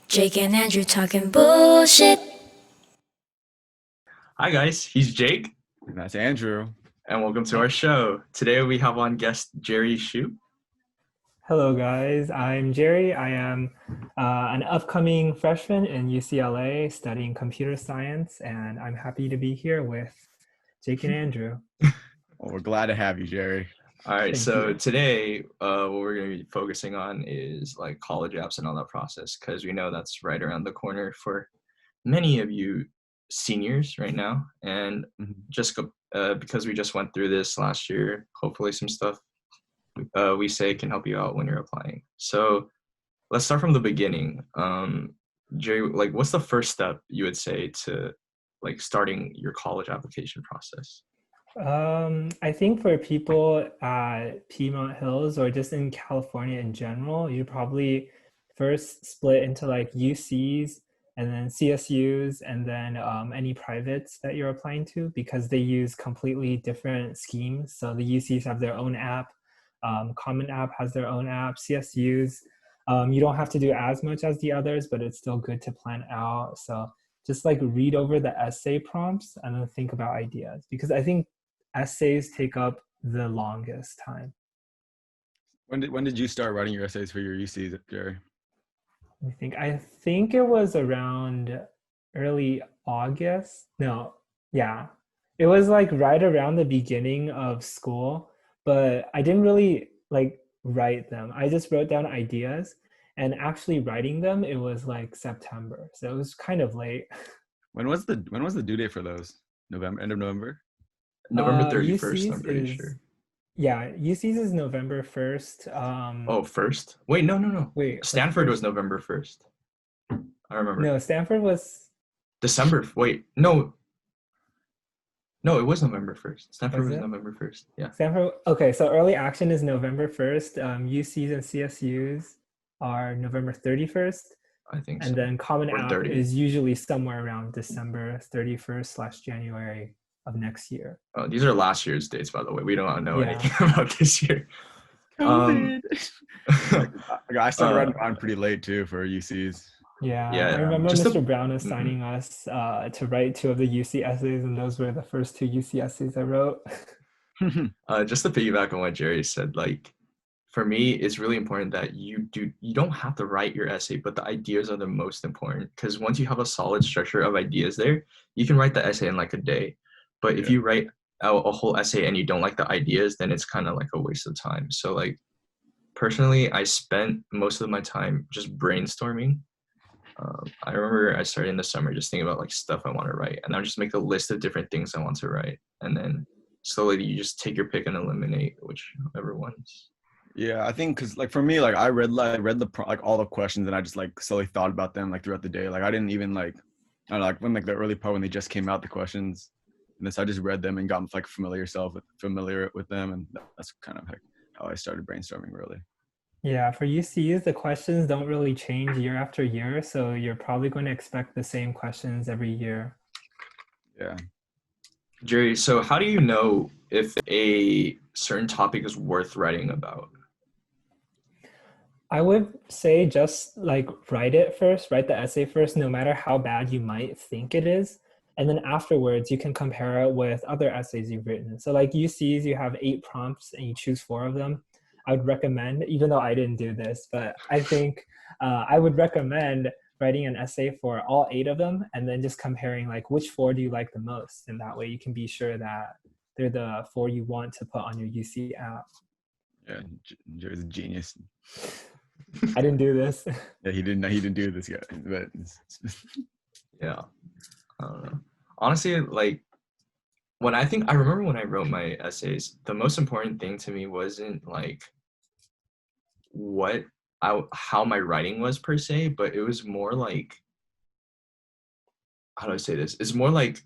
Jake and Andrew talking bullshit. Hi guys, he's Jake, And that's Andrew. and welcome to our show. Today we have on guest Jerry Shu. Hello, guys. I'm Jerry. I am an upcoming freshman in UCLA studying computer science, and I'm happy to be here with Jake and Andrew. Well, we're glad to have you, Jerry. All right, Thank so you. today what we're going to be focusing on is like college apps and all that process, because we know that's right around the corner for many of you seniors right now, and just because we just went through this last year, hopefully some stuff we say can help you out when you're applying. So let's start from the beginning. Jerry, like, what's the first step you would say to like starting your college application process? I think for people at Piedmont Hills or just in California in general, you probably first split into like UCs and then CSUs and then any privates that you're applying to because they use completely different schemes. So the UCs have their own app, Common App has their own app, CSUs. You don't have to do as much as the others, but it's still good to plan out. So just like read over the essay prompts and then think about ideas because I think essays take up the longest time. When did you start writing your essays for your UCs, Jerry? I think it was around early August. No, yeah. It was like right around the beginning of school, but I didn't really like write them. I just wrote down ideas and actually writing them, it was like September. So it was kind of late. When was the due date for those? November, end of November? November 31st, I'm UC's pretty is sure. yeah, UC's is November 1st. Oh, first? Wait, no. Wait, what's Stanford was first? November 1st. I remember. No, Stanford was Wait, no, it was November 1st. Stanford was was it? November 1st. Yeah, Stanford. Okay, so early action is November 1st. UCs and CSUs are November 31st, I think and so. then Common Or App 30th. is usually somewhere around December 31st/January of next year. Oh, these are last year's dates, by the way. We don't know Yeah. anything about this year. Um, I started uh, writing mine pretty late too for UCs. Yeah, I yeah, remember just Mr. Brown mhm. assigning us to write two of the UC essays, and those were the first two UC essays I wrote. Just to piggyback on what Jerry said, like for me, it's really important that you don't have to write your essay, but the ideas are the most important because once you have a solid structure of ideas there, you can write the essay in like a day. But if Yeah. you write a whole essay and you don't like the ideas, then it's kind of like a waste of time. So like personally, I spent most of my time just brainstorming. I remember I started in the summer just thinking about like stuff I want to write, and I would just make a list of different things I want to write, and then slowly you just take your pick and eliminate whichever ones. Yeah, I think because like for me, like I read like all the questions and I just like slowly thought about them like throughout the day. Like I didn't even like I don't know, like when like the early part when they just came out the questions, and then so I just read them and got like familiar with them, and that's kind of like how I started brainstorming really. Yeah, for UCs, the questions don't really change year after year, so you're probably going to expect the same questions every year. Yeah. Jerry, so how do you know if a certain topic is worth writing about? I would say just like write it first, write the essay first, no matter how bad you might think it is. And then afterwards, you can compare it with other essays you've written. So, like UCs, you have 8 prompts and you choose 4 of them. I would recommend, even though I didn't do this, but I think I would recommend writing an essay for all 8 of them and then just comparing like which 4 do you like the most. And that way you can be sure that they're the 4 you want to put on your UC app. Yeah, Jerry's a genius. I didn't do this. Yeah, he didn't do this yet, but Yeah, I don't know. Honestly, like I remember when I wrote my essays, the most important thing to me wasn't like what how my writing was per se, but it was more like how do I say this? It's more like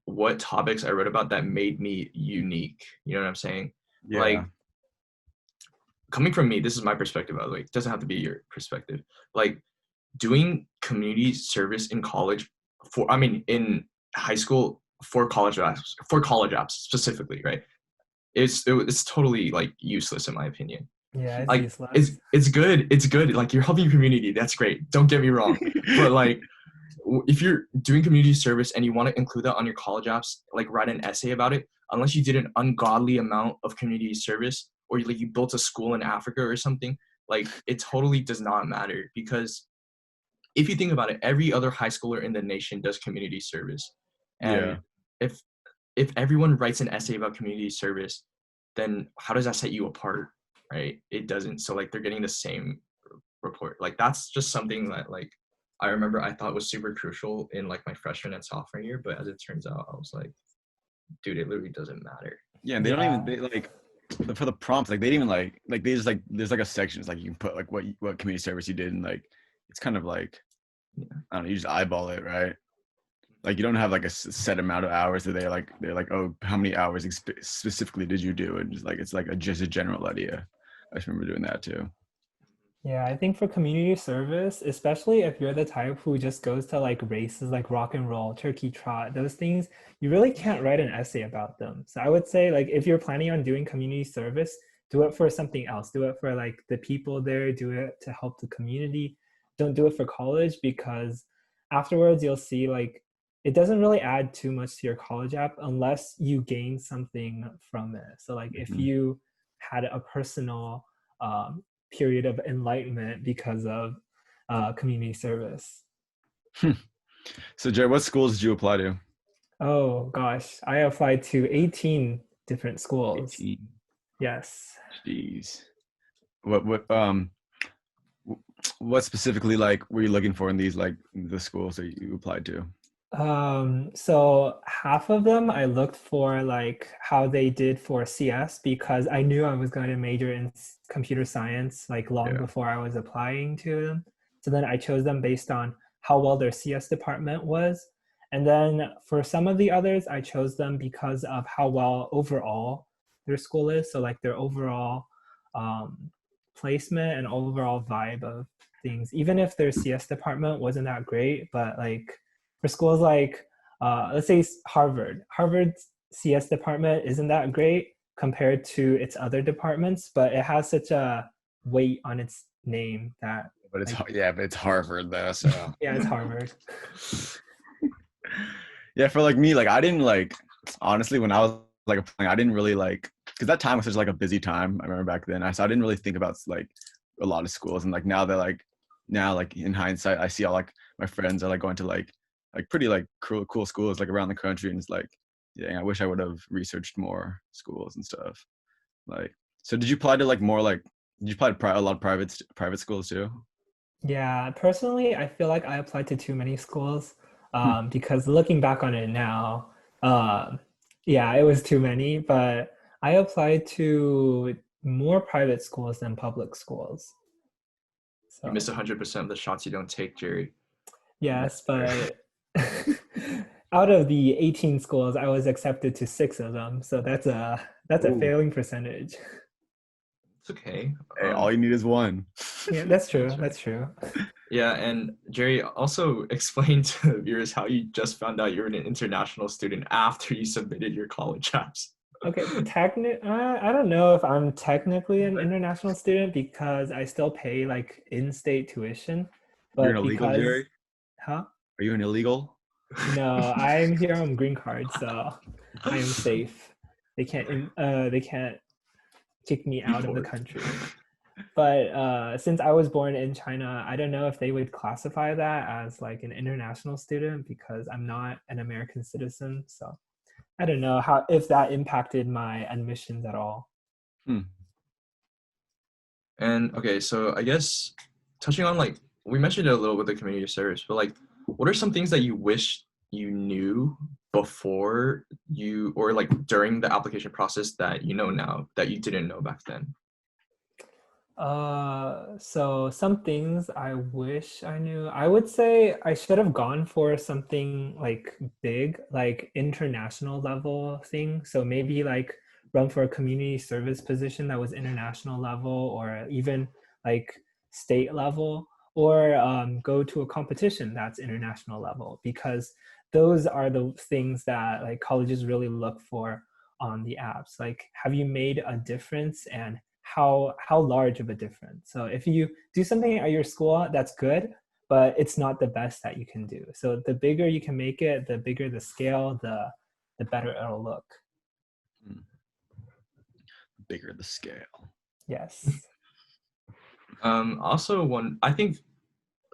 what topics I wrote about that made me unique. You know what I'm saying? yeah, Like coming from me, this is my perspective, by the way. It doesn't have to be your perspective. Like doing community service in college in high school for college apps specifically, right? It's totally like useless in my opinion Yeah, it's Like useless. it's good. It's good. Like you're helping your community. That's great. Don't get me wrong. But like if you're doing community service and you want to include that on your college apps, like write an essay about it, unless you did an ungodly amount of community service or like you built a school in Africa or something, like it totally does not matter because if you think about it, every other high schooler in the nation does community service. Yeah. And if everyone writes an essay about community service, then how does that set you apart? Right? It doesn't. So like they're getting the same report. Like that's just something that like I remember I thought was super crucial in like my freshman and sophomore year, but as it turns out, I was like, dude, it literally doesn't matter. Yeah, and they don't Yeah. even they like for the prompts, like they didn't even like they just like there's like a section, it's like you can put like what community service you did, and like it's kind of like Yeah. I don't know, you just eyeball it, right? Like you don't have like a set amount of hours that they're like, oh, how many hours specifically did you do? And just like it's like just a general idea. I just remember doing that too. Yeah, I think for community service, especially if you're the type who just goes to like races like rock and roll, turkey trot, those things, you really can't write an essay about them. So I would say like if you're planning on doing community service, do it for something else. Do it for like the people there, do it to help the community. Don't do it for college because afterwards you'll see like it doesn't really add too much to your college app unless you gain something from it. So like if Mhm. you had a personal period of enlightenment because of community service. So Jared, what schools did you apply to? Oh gosh, I applied to 18 different schools. 18. Yes. Jeez. What specifically like were you looking for in these like the schools that you applied to? So half of them I looked for like how they did for CS because I knew I was going to major in computer science like long Yeah. before I was applying to them. So then I chose them based on how well their CS department was. And then for some of the others, I chose them because of how well overall their school is. So like their overall um, placement and overall vibe of things. Even if their CS department wasn't that great, but like for schools like let's say Harvard's CS department isn't that great compared to its other departments, but it has such a weight on its name that But it's like, yeah, but it's Harvard though, so yeah, it's Harvard. yeah, for like me, like I didn't like honestly when I was like applying, I didn't really like because that time was such like a busy time. I remember back then, so I didn't really think about like a lot of schools, and like now that like now like in hindsight, I see all like my friends are like going to like pretty like cool schools like around the country, and it's like yeah, I wish I would have researched more schools and stuff. Like, so did you apply to like more like did you apply to a lot of private schools too? Yeah, personally, I feel like I applied to too many schools Hmm. because looking back on it now, um, yeah, it was too many, but I applied to more private schools than public schools. You miss So 100% of the shots you don't take, Jerry. yes, but out of the 18 schools, I was accepted to 6 of them. So that's a Ooh. failing percentage. It's okay. Hey, all you need is one. Yeah, that's true. That's right. That's true. Yeah, and Jerry, also explain to viewers how you just found out you're an international student after you submitted your college apps. Okay, I don't know if I'm technically an international student because I still pay like in-state tuition, You're an but illegal, because, Jerry? huh? Are you an illegal? No, I'm here on green card, so I am safe. They can't kick me out of the Deport. country. But since I was born in China, I don't know if they would classify that as like an international student because I'm not an American citizen. So I don't know how if that impacted my admissions at all. Hmm. And okay, so I guess touching on like we mentioned it a little with the community service, but like what are some things that you wish you knew before you or like during the application process that you know now that you didn't know back then? So some things I wish I knew. I would say I should have gone for something like big, like international level thing. So maybe like run for a community service position that was international level or even like state level or go to a competition that's international level because those are the things that like colleges really look for on the apps. Like, have you made a difference and how large of a difference. So if you do something at your school, that's good, but it's not the best that you can do. So the bigger you can make it, the bigger the scale, the better it'll look. Bigger the scale. Yes. Also, I think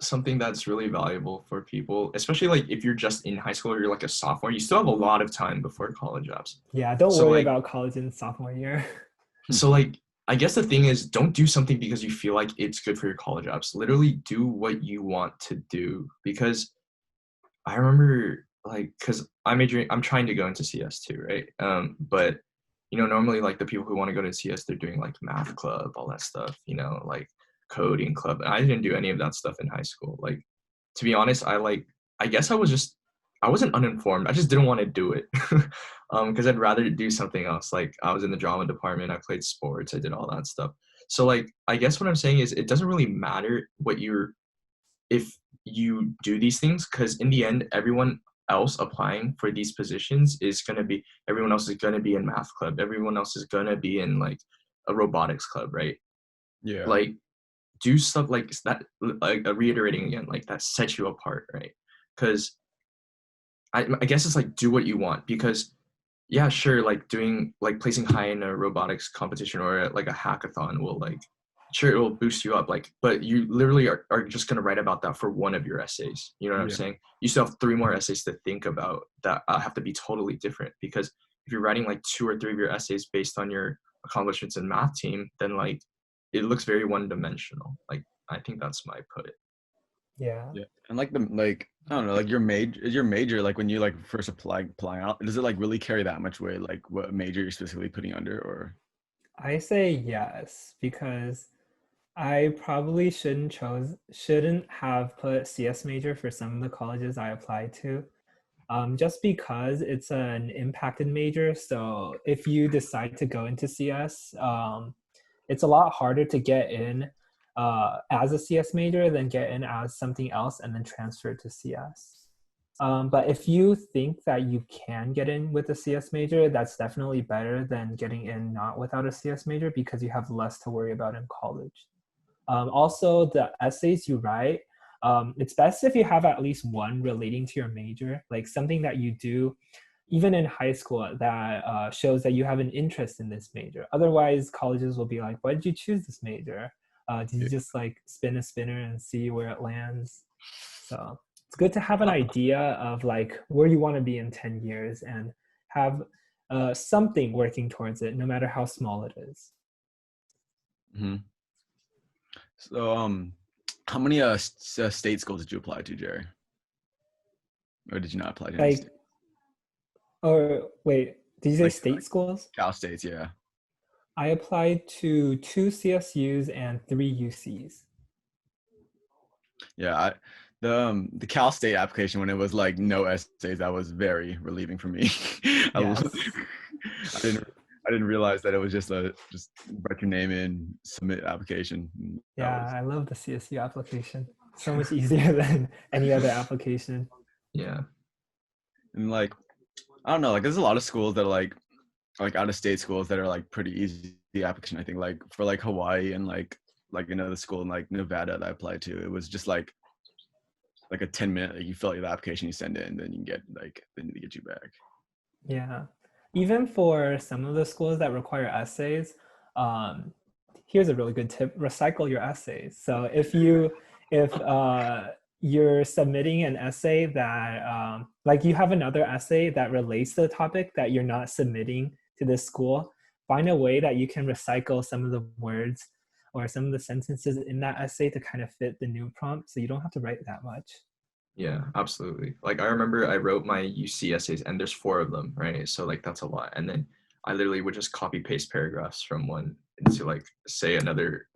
something that's really valuable for people, especially like if you're just in high school or you're like a sophomore, you still have a lot of time before college apps. Yeah, don't So, worry like- about college in sophomore year. So like, I guess the thing is, don't do something because you feel like it's good for your college apps. Literally do what you want to do. Because I remember like, cause I'm trying to go into CS too, right? But you know, normally like the people who want to go to CS, they're doing like math club, all that stuff, you know, like coding club. And I didn't do any of that stuff in high school. Like, to be honest, I guess I wasn't uninformed. I just didn't want to do it. Because I'd rather do something else. Like I was in the drama department, I played sports, I did all that stuff. So like, I guess what I'm saying is it doesn't really matter if you do these things, because in the end, everyone else applying for these positions everyone else is going to be in math club. Everyone else is going to be in like a robotics club, right? Yeah. Like do stuff like that, like reiterating again, like that sets you apart, right? Because I guess it's like do what you want, because yeah, sure, like doing like placing high in a robotics competition or like a hackathon will like sure it will boost you up, like, but you literally are just going to write about that for one of your essays, you know what I'm saying? You still have 3 more essays to think about that have to be totally different, because if you're writing like 2 or 3 of your essays based on your accomplishments in math team, then like it looks very one-dimensional. Like I think that's my put it. Yeah. Yeah. And like I don't know, like your major like when you like first applying out, does it like really carry that much weight, like what major you're specifically putting under? Or I say yes, because I probably shouldn't have put CS major for some of the colleges I applied to, just because it's an impacted major. So if you decide to go into CS, it's a lot harder to get in as a CS major than get in as something else and then transfer to CS. But if you think that you can get in with a CS major, that's definitely better than getting in not without a CS major, because you have less to worry about in college. Also, the essays you write, it's best if you have at least one relating to your major, like something that you do even in high school that shows that you have an interest in this major. Otherwise, colleges will be like, why did you choose this major? Did you just like spin a spinner and see where it lands? So it's good to have an idea of like where you want to be in 10 years and have something working towards it, no matter how small it is. so how many state schools did you apply to, Jerry? Or did you not apply to any Like, state? or wait, did you say Like- state schools? Cal States, yeah. I applied to 2 CSUs and 3 UCs. Yeah, the Cal State application, when it was like no essays, that was very relieving for me. Yes. I didn't realize that it was just write your name in, submit application. Yeah, I love the CSU application. So much easier than any other application. Yeah. And like, I don't know, like there's a lot of schools that are like out of state schools that are like pretty easy application. I think like for like Hawaii and like another school in like Nevada that I applied to, it was just like a 10-minute, like you fill out the application, you send it, and then you can get like they need to get you back. Yeah. Even for some of the schools that require essays, here's a really good tip: recycle your essays. So if you're submitting an essay that like you have another essay that relates to the topic that you're not submitting to this school, find a way that you can recycle some of the words or some of the sentences in that essay to kind of fit the new prompt, so you don't have to write that much. Yeah, absolutely. Like I remember I wrote my UC essays and there's 4 of them, right? So like that's a lot. And then I literally would just copy paste paragraphs from one into like say another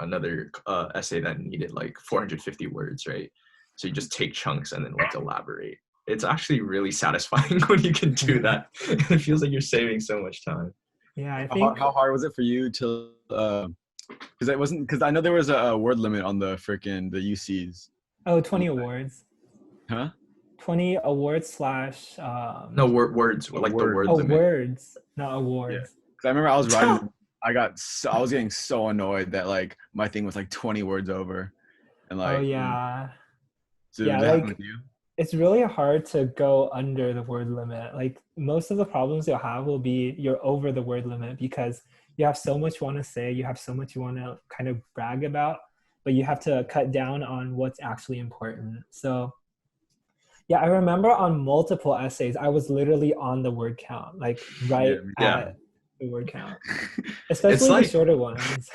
essay that needed like 450 words, right? So you just take chunks and then like elaborate. It's actually really satisfying when you can do that. It feels like you're saving so much time. Yeah, I think How hard was it for you to because I know there was a word limit on the UCs. 20 awards. Huh? 20 awards slash No words, like the word oh, limit. words, not awards. Because I remember I was writing I was getting so annoyed that like my thing was like 20 words over, and Oh like yeah. so Yeah, did that happen like with you? it's really hard to go under the word limit. Like most of the problems you'll have will be you're over the word limit because you have so much you want to say, you have so much you want to kind of brag about, but you have to cut down on what's actually important. So yeah, I remember on multiple essays, I was literally on the word count, like Yeah, right Yeah. at the word count, It's especially the like shorter ones.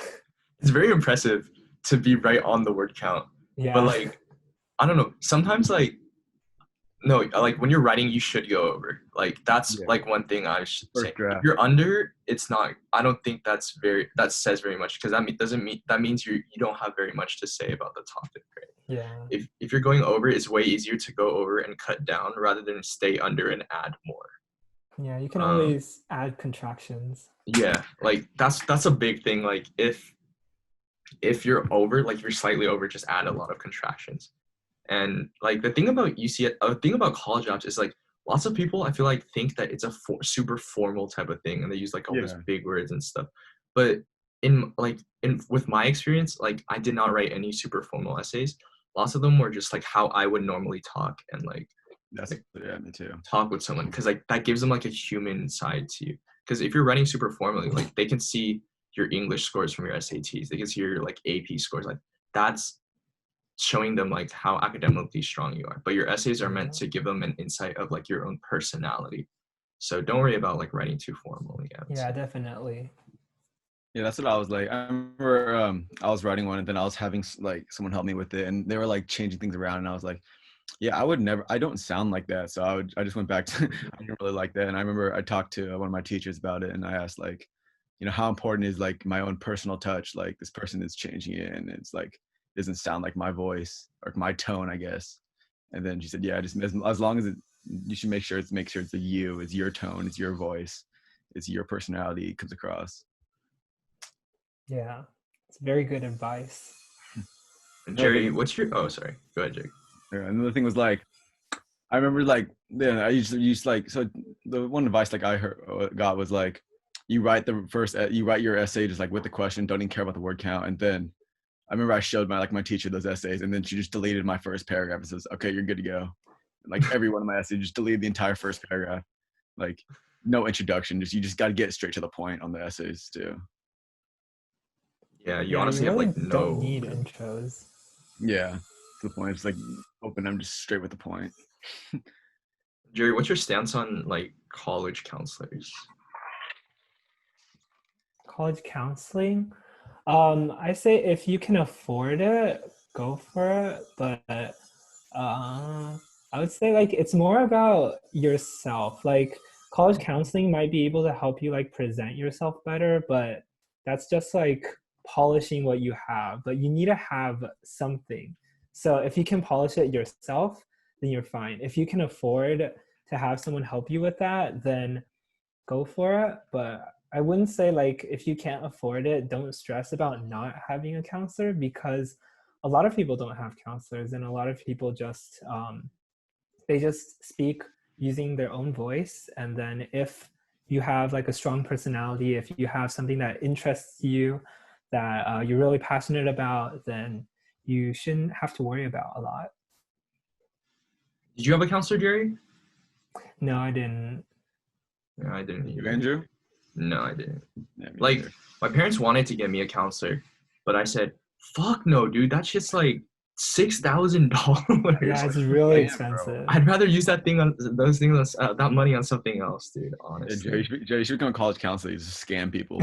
it's very impressive to be right on the word count. But Yeah. like I don't know, sometimes like no, like when you're writing, you should go over. Like that's Yeah. like one thing I should say. First If draft. you're under, it's not. I don't think that says very much because doesn't mean that means you don't have very much to say about the topic, right? Yeah. If you're going over, it's way easier to go over and cut down rather than stay under and add more. Yeah, you can Um, always add contractions. Yeah, like that's a big thing. Like if you're over, like if you're slightly over, just add a lot of contractions. And like the thing about thing about college apps is like lots of people I feel like think that it's a super formal type of thing, and they use like all these Yeah. big words and stuff. But in with my experience, like I did not write any super formal essays. Lots of them were just like how I would normally talk and like That's yeah, me too. talk with someone because like that gives them like a human side to you. Because if you're writing super formally, like they can see your English scores from your SATs, they can see your like AP scores, like that's showing them like how academically strong you are. But your essays are meant to give them an insight of like your own personality. So don't worry about like writing too formally. Yeah, definitely. Yeah, that's what I was like. I remember I was writing one and then I was having like someone help me with it, and they were like changing things around, and I was like, yeah, I don't sound like that. So I just went back to I didn't really like that. And I remember I talked to one of my teachers about it, and I asked like, how important is like my own personal touch? Like this person is changing it, and it's like it doesn't sound like my voice or my tone, I guess. And then she said, yeah, just as long as you should make sure it's a you, it's your tone, it's your voice, it's your personality it comes across. Yeah, it's very good advice. Jerry, what's your? Oh, sorry. Go ahead, Jake. Yeah, another thing was like, I remember like, yeah, I used like, so the one advice like got was like, you write your essay just like with the question, don't even care about the word count. And then I remember I showed my teacher those essays, and then she just deleted my first paragraph and says, okay, you're good to go. And, like every one of my essays, just deleted the entire first paragraph. Like no introduction, you just got to get straight to the point on the essays too. Yeah, you Yeah, honestly you have really like no. don't need intros. Yeah, to the point. It's like open. I'm just straight with the point. Jerry, what's your stance on like college counselors? College counseling, I say if you can afford it, go for it. But I would say like it's more about yourself. Like college counseling might be able to help you like present yourself better, but that's just like polishing what you have. But you need to have something. So if you can polish it yourself, then you're fine. If you can afford to have someone help you with that, then go for it. But I wouldn't say like if you can't afford it, don't stress about not having a counselor, because a lot of people don't have counselors, and a lot of people just they just speak using their own voice. And then if you have like a strong personality, if you have something that interests you, that you're really passionate about, then you shouldn't have to worry about a lot. Did you have a counselor, Jerry? No, I didn't. No, I didn't You, either. Andrew? No, I didn't. Yeah, me Like neither. my parents wanted to get me a counselor, but I said, "Fuck no, dude. That shit's like $6,000." Yeah, it's really Damn, bro. expensive. I'd rather use that money on something else, dude. Yeah, Honestly. Jerry should become a college counselor. He's just scam people.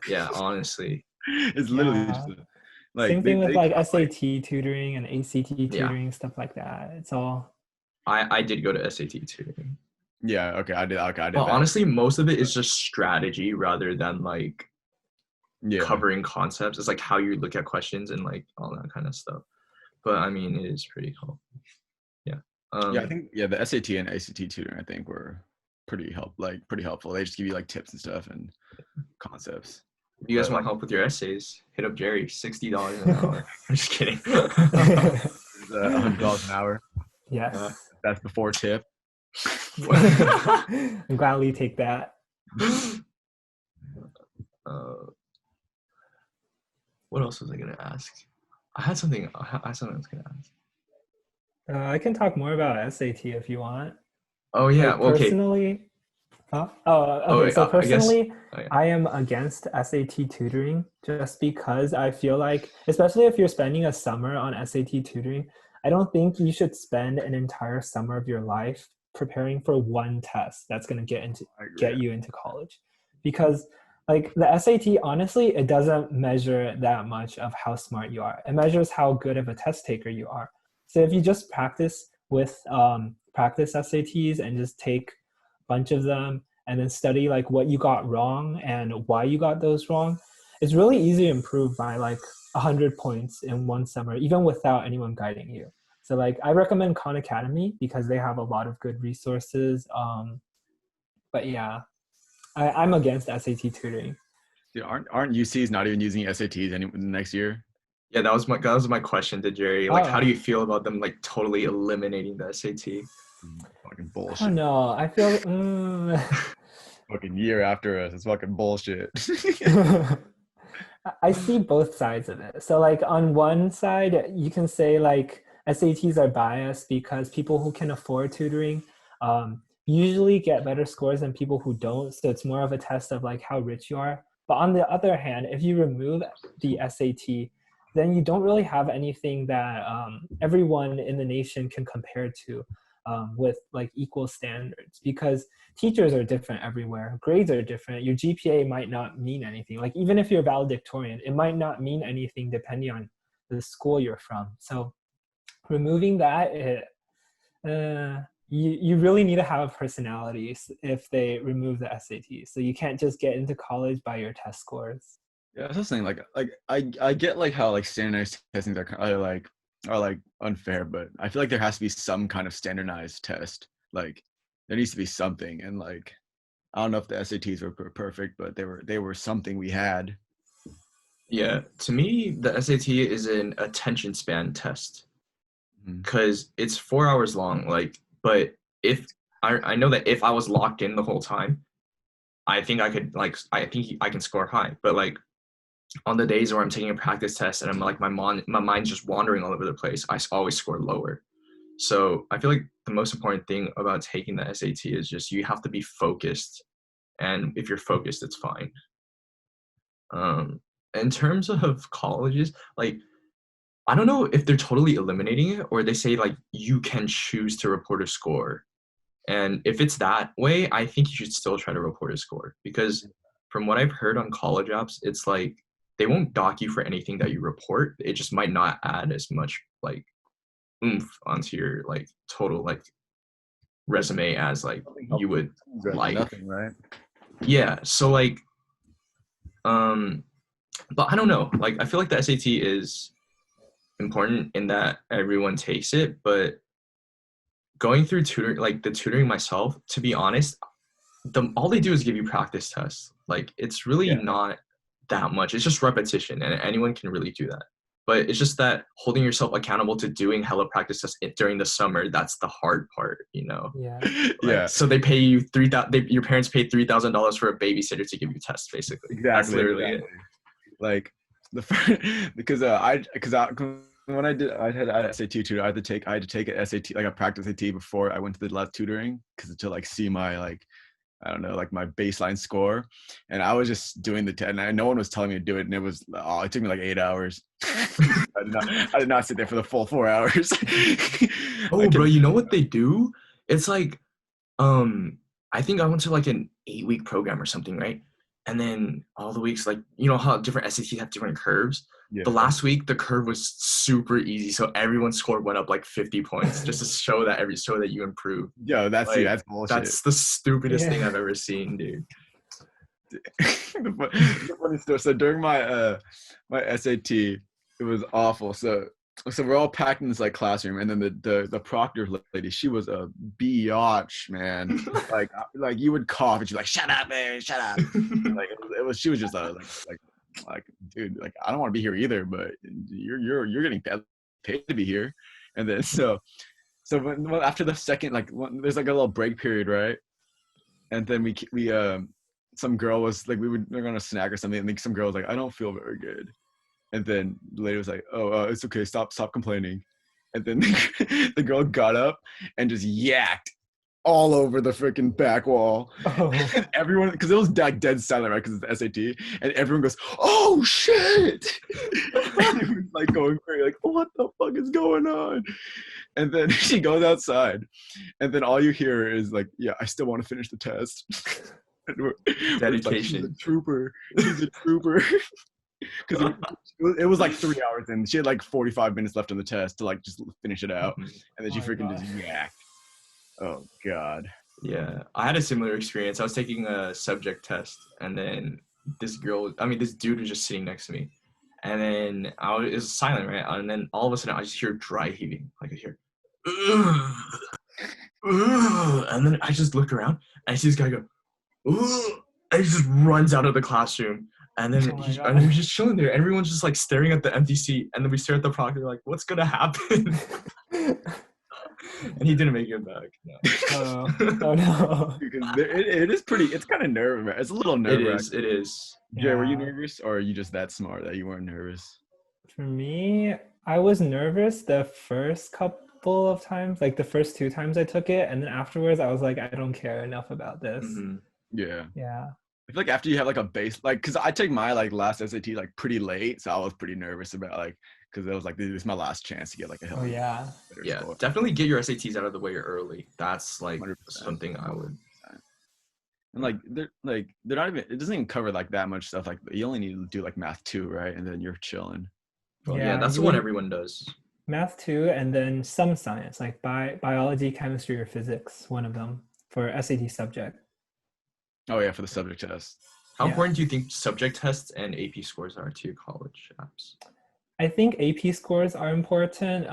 Yeah, honestly. It's literally just like Same thing with like cost, SAT tutoring and ACT Yeah. tutoring, stuff like that. It's all. I did go to SAT tutoring. yeah. Okay, I did. Okay, I did. But that. honestly, most of it is just strategy rather than like Yeah. covering concepts. It's like how you look at questions and like all that kind of stuff. But I mean, it is pretty cool. Yeah. Yeah, I think the SAT and ACT tutoring I think were pretty helpful. They just give you like tips and stuff and concepts. If you guys want help with your essays, hit up Jerry. $60 an hour. I'm just kidding. $100 an hour. Yes. That's before tip. I'm gladly take that. What else was I gonna ask? I had something I was gonna ask. I can talk more about SAT if you want. Oh yeah, Like well, okay. personally, huh? Oh, Oh okay. wait, So I guess. personally, Oh, yeah. I am against SAT tutoring just because I feel like, especially if you're spending a summer on SAT tutoring, I don't think you should spend an entire summer of your life preparing for one test that's going to I agree. get you into college. Because like the SAT, honestly, it doesn't measure that much of how smart you are. It measures how good of a test taker you are. So if you just practice with practice SATs and just take a bunch of them and then study like what you got wrong and why you got those wrong, it's really easy to improve by like 100 points in one summer, even without anyone guiding you. So like I recommend Khan Academy because they have a lot of good resources. But yeah, I'm against SAT tutoring. Dude, aren't UCs not even using SATs any next year? Yeah, that was my question to Jerry. Like, how do Oh, you feel about them like totally eliminating the SAT? Fucking I don't bullshit. know. I feel Fucking year after us. It's fucking bullshit. I see both sides of it. So like on one side, you can say like SATs are biased because people who can afford tutoring usually get better scores than people who don't. So it's more of a test of like how rich you are. But on the other hand, if you remove the SAT, then you don't really have anything that everyone in the nation can compare to with like equal standards because teachers are different everywhere. Grades are different. Your GPA might not mean anything. Like even if you're valedictorian, it might not mean anything depending on the school you're from. So removing that, you really need to have personalities if they remove the SAT. So you can't just get into college by your test scores. Yeah, that's the thing. Like I get like how like standardized testings are like unfair, but I feel like there has to be some kind of standardized test. Like there needs to be something, and like I don't know if the SATs were perfect, but they were something we had. Yeah, to me, the SAT is an attention span test Mhm. because it's 4 hours long. Like, but if I know that if I was locked in the whole time, I think I could like I think I can score high. But like on the days where I'm taking a practice test and I'm like my mind's just wandering all over the place, I always score lower. So I feel like the most important thing about taking the SAT is just you have to be focused, and if you're focused, it's fine. Um, in terms of colleges, like I don't know if they're totally eliminating it or they say like you can choose to report a score. And if it's that way, I think you should still try to report a score because from what I've heard on college apps, it's like they won't dock you for anything that you report. It just might not add as much like oomph onto your like total like resume as like Nothing you would better than like. nothing, right? Yeah. So like um but I don't know. Like I feel like the SAT is important in that everyone takes it, but going through tutoring like the tutoring myself, to be honest, all they do is give you practice tests. Like it's really Yeah. not that much. It's just repetition and anyone can really do that. But it's just that holding yourself accountable to doing hella practice tests during the summer, that's the hard part, you know? Yeah. Like Yeah, so they pay you your parents pay $3,000 for a babysitter to give you tests basically. That's exactly. literally it. Like the first, because when I had SAT tutor, I had to take a SAT like a practice SAT before I went to the last tutoring because to like see my like I don't know like my baseline score, and I was just doing the test and no one was telling me to do it, and it took me like 8 hours. I did not sit there for the full 4 hours. Oh, bro, you know what they do? It's like I think I went to like an 8-week program or something, right? And then all the weeks, like, you know how different SATs have different curves? The Yeah. last week, the curve was super easy. So everyone's score went up like 50 points just to show that you improved. Yo, Like, that's bullshit. that's the stupidest thing Yeah. I've ever seen, dude. The funny story. So during my my SAT, it was awful. So we're all packed in this like classroom, and then the proctor lady, she was a biatch, man. Like you would cough, and she's like, "Shut up, man, shut up." Like it was she was just like dude, like I don't want to be here either, but you're getting paid to be here, and then after the second there's like a little break period, right? And then we some girl was like, we were going to snack or something, and then some girl was like, I don't feel very good. And then the lady was like, oh, it's okay, stop complaining. And then the girl got up and just yacked all over the freaking back wall. Oh. Everyone, because it was like dead silent, right? Because it's the SAT, and everyone goes, "Oh shit!" And it was like going crazy, like, "What the fuck is going on?" And then she goes outside, and then all you hear is like, "Yeah, I still want to finish the test." Dedication. Like, she's a trooper. She's a trooper. Because it was like 3 hours in. She had like 45 minutes left on the test to like just finish it out, and then she freaking just yacked. Oh God. Yeah, I had a similar experience. I was taking a subject test, and then this dude was just sitting next to me, and then it was silent, right? And then all of a sudden, I just hear dry heaving. Like I hear, "Ugh, ugh," and then I just look around, and I see this guy go, "Ugh," and he just runs out of the classroom. And then and we're just chilling there. Everyone's just like staring at the empty seat, and then we stare at the proctor, like, "What's gonna happen?" And he didn't make it back. No. Oh no. It is pretty. It's kind of nerve. It's a little nerve. It is. Jay, were you Yeah. nervous, or are you just that smart that you weren't nervous? For me, I was nervous the first couple of times, like the first 2 times I took it, and then afterwards I was like, I don't care enough about this. Mm-hmm. Yeah. Yeah. I feel like after you have like a base, like, cause I take my like last SAT like pretty late, so I was pretty nervous about like, cause it was like, this is my last chance to get like a Oh healthy. yeah. Yeah, score. definitely get your SATs out of the way early. That's like 100%. something I would. And like they're not even, it doesn't even cover like that much stuff. Like you only need to do like math 2, right? And then you're chilling. Well, yeah, that's the you one would- everyone does. Math 2, and then some science, like biology, chemistry, or physics, one of them for SAT subject. Oh yeah, for the subject test. How Yeah. important do you think subject tests and AP scores are to your college apps? I think AP scores are important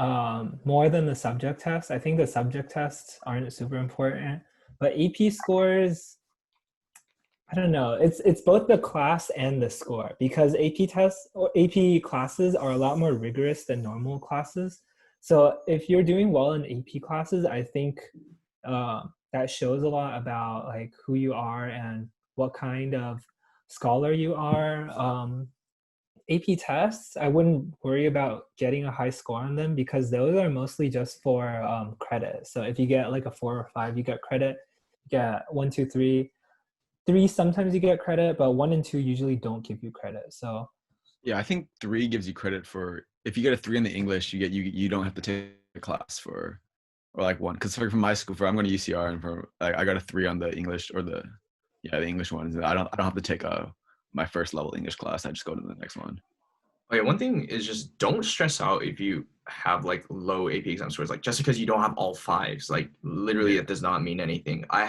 more than the subject tests. I think the subject tests aren't super important, but AP scores, I don't know. It's both the class and the score, because AP tests or AP classes are a lot more rigorous than normal classes. So if you're doing well in AP classes, I think that shows a lot about like who you are and what kind of scholar you are. AP tests, I wouldn't worry about getting a high score on them, because those are mostly just for credit. So if you get like a 4 or 5, you get credit. You get 1, 2, 3. 3 sometimes you get credit, but 1 and 2 usually don't give you credit. So Yeah, I think 3 gives you credit for, if you get a 3 in the English, you don't have to take a class for, or like 1. Because from my school, I'm going to UCR, and for like I got a 3 on the English, or the English ones. I don't have to take my first level English class. I just go to the next one. Okay, one thing is just don't stress out if you have like low AP exam scores. Like just because you don't have all 5s, like literally it does not mean anything. I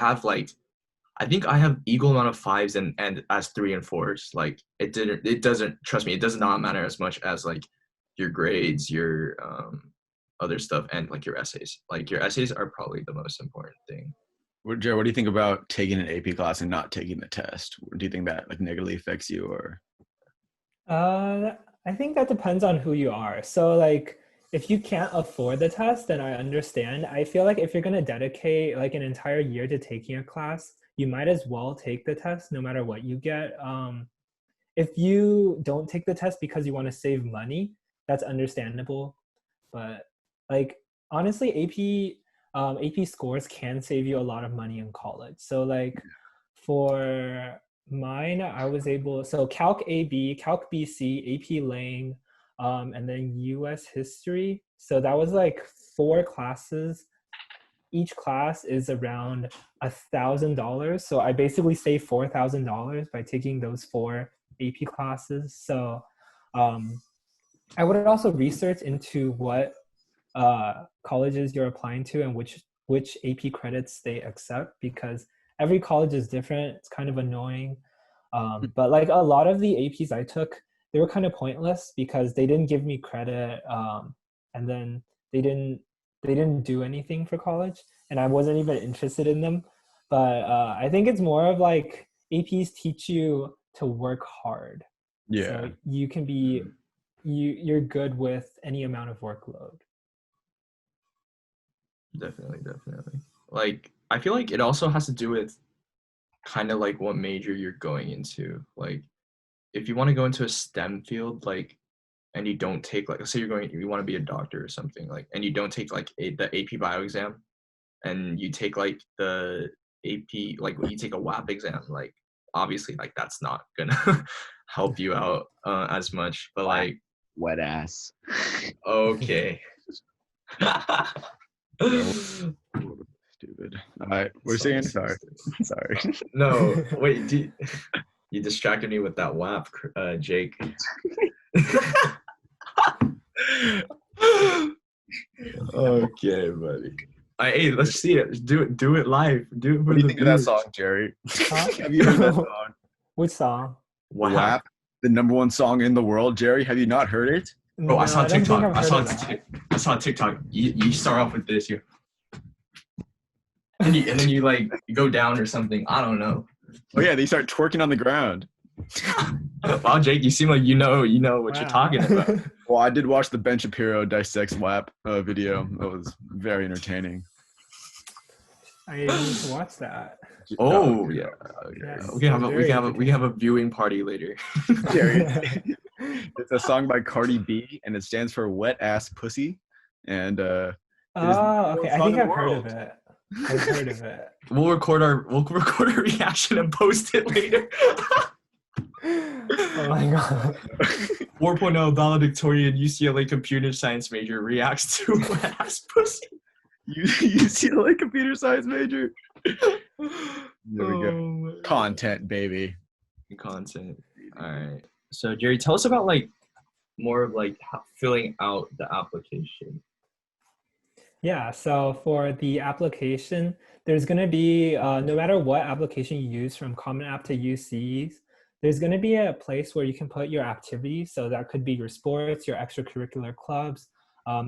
think I have equal amount of 5s and as 3 and 4s. Like it doesn't, trust me, it does not matter as much as like your grades, your other stuff, and like your essays. Like your essays are probably the most important thing. Jared, what do you think about taking an AP class and not taking the test? Do you think that like negatively affects you, or? I think that depends on who you are. So like if you can't afford the test, then I understand. I feel like if you're going to dedicate like an entire year to taking a class, you might as well take the test no matter what you get. If you don't take the test because you want to save money, that's understandable. But like honestly, AP scores can save you a lot of money in college. So like for mine, I was able, so Calc AB, Calc BC, AP Lang, and then US History. So that was like 4 classes. Each class is around $1,000. So I basically saved $4,000 by taking those 4 AP classes. So I would also research into what colleges you're applying to and which AP credits they accept, because every college is different. It's kind of annoying. But like a lot of the APs I took, they were kind of pointless because they didn't give me credit, and then they didn't do anything for college, and I wasn't even interested in them. But I think it's more of like APs teach you to work hard. Yeah. So you can be you're good with any amount of workload. Definitely. Like I feel like it also has to do with kind of like what major you're going into. Like if you want to go into a STEM field, like, and you don't take like, let's say you want to be a doctor or something, like, and you don't take like the AP bio exam, and you take like the AP, like when you take a WAP exam, like obviously like that's not gonna help you out as much. But like, Wet ass. okay. Stupid. All right, we're saying sorry. Sorry. No, wait. You distracted me with that WAP, Jake. Okay, buddy. Hey, let's see it. Do it live. Do it for What do you the think of that viewers. song, Jerry? Huh? Have you heard that song? Which song? WAP. WAP, the #1 song in the world. Jerry, have you not heard it? Bro, I saw don't think TikTok. I've I saw heard of that. I saw TikTok. You start off with this, and then you like go down or something. I don't know. Oh yeah, they start twerking on the ground. Wow, Jake, you seem like you know what you're Wow. talking about. Well, I did watch the Ben Shapiro dissects WAP video. That was very entertaining. I need to watch that. Oh yeah. Yes, We can very have a viewing party later. Jerry. It's a song by Cardi B, and it stands for Wet Ass Pussy. And Oh, okay. I song think in the I've heard world. of it. I've heard of it. We'll record a reaction and post it later. Oh my god. 4.0 valedictorian UCLA computer science major reacts to wet ass pussy. you see like computer science major. There we go. Content, baby. Content. All right. So Jerry, tell us about like more of like filling out the application. Yeah, so for the application, there's going to be, no matter what application you use from Common App to UCs, there's going to be a place where you can put your activities. So that could be your sports, your extracurricular clubs,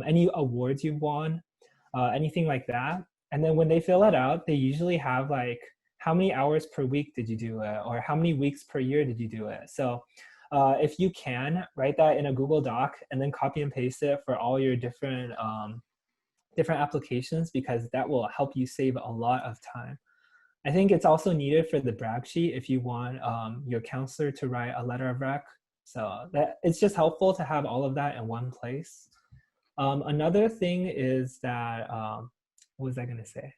any awards you've won, anything like that. And then when they fill it out, they usually have like, how many hours per week did you do it? Or how many weeks per year did you do it? So if you can, write that in a Google Doc and then copy and paste it for all your different applications, because that will help you save a lot of time. I think it's also needed for the brag sheet if you want your counselor to write a letter of rec. So that it's just helpful to have all of that in one place. Another thing is that, what was I going to say?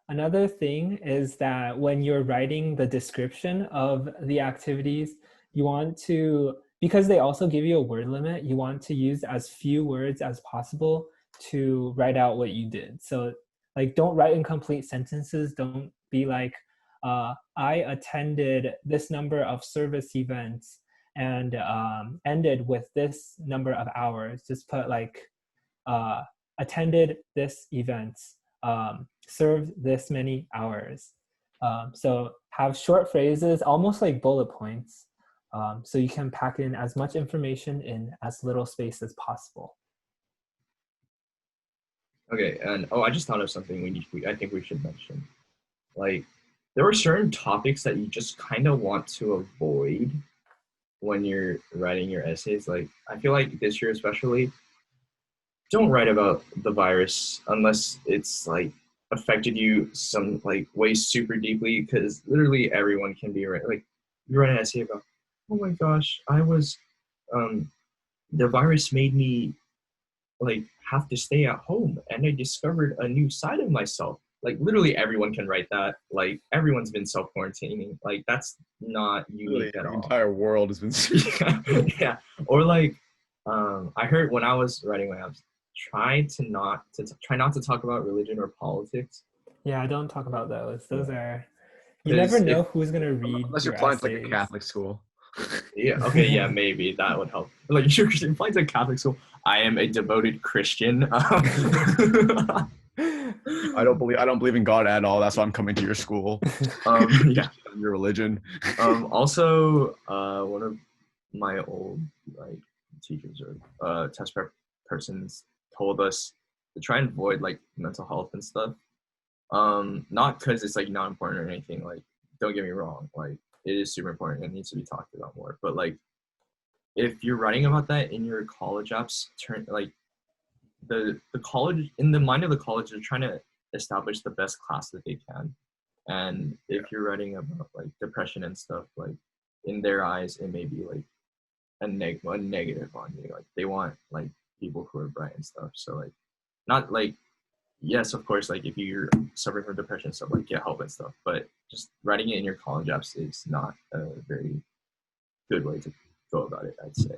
Another thing is that when you're writing the description of the activities, you want to, because they also give you a word limit, you want to use as few words as possible to write out what you did. So like, don't write incomplete sentences. Don't be like, I attended this number of service events and ended with this number of hours. Just put like, attended this event, served this many hours. So have short phrases, almost like bullet points. So you can pack in as much information in as little space as possible. Okay, and I just thought of something I think we should mention. Like, there are certain topics that you just kind of want to avoid when you're writing your essays. Like, I feel like this year especially, don't write about the virus unless it's like affected you some like way super deeply, because literally everyone can be like, you write an essay about, oh my gosh, I was the virus made me like have to stay at home and I discovered a new side of myself. Like, literally everyone can write that. Like, everyone's been self-quarantining. Like, that's not unique at The all. entire world has been Yeah. Or like, I heard when I was writing my apps, try not to talk about religion or politics. Yeah, don't talk about those. Those are, you 'Cause never know who's gonna read unless your you're applying to like a essays. Catholic school. Yeah. Okay. Yeah. Maybe that would help. Like, you're applying to Catholic school. I am a devoted Christian. I don't believe in God at all. That's why I'm coming to your school. Yeah. Your religion. Also, one of my old like teachers or test prep persons told us to try and avoid like mental health and stuff. Not because it's like not important or anything. Like, don't get me wrong. Like, it is super important. It needs to be talked about more. But like, if you're writing about that in your college apps, like the college, in the mind of the college, they're trying to establish the best class that they can. And if you're writing about like depression and stuff, like in their eyes, it may be like a negative on you. Like they want like people who are bright and stuff. So like not like, yes, of course, like if you're suffering from depression and stuff, like get help and stuff. But just writing it in your college apps is not a very good way to go about it, I'd say.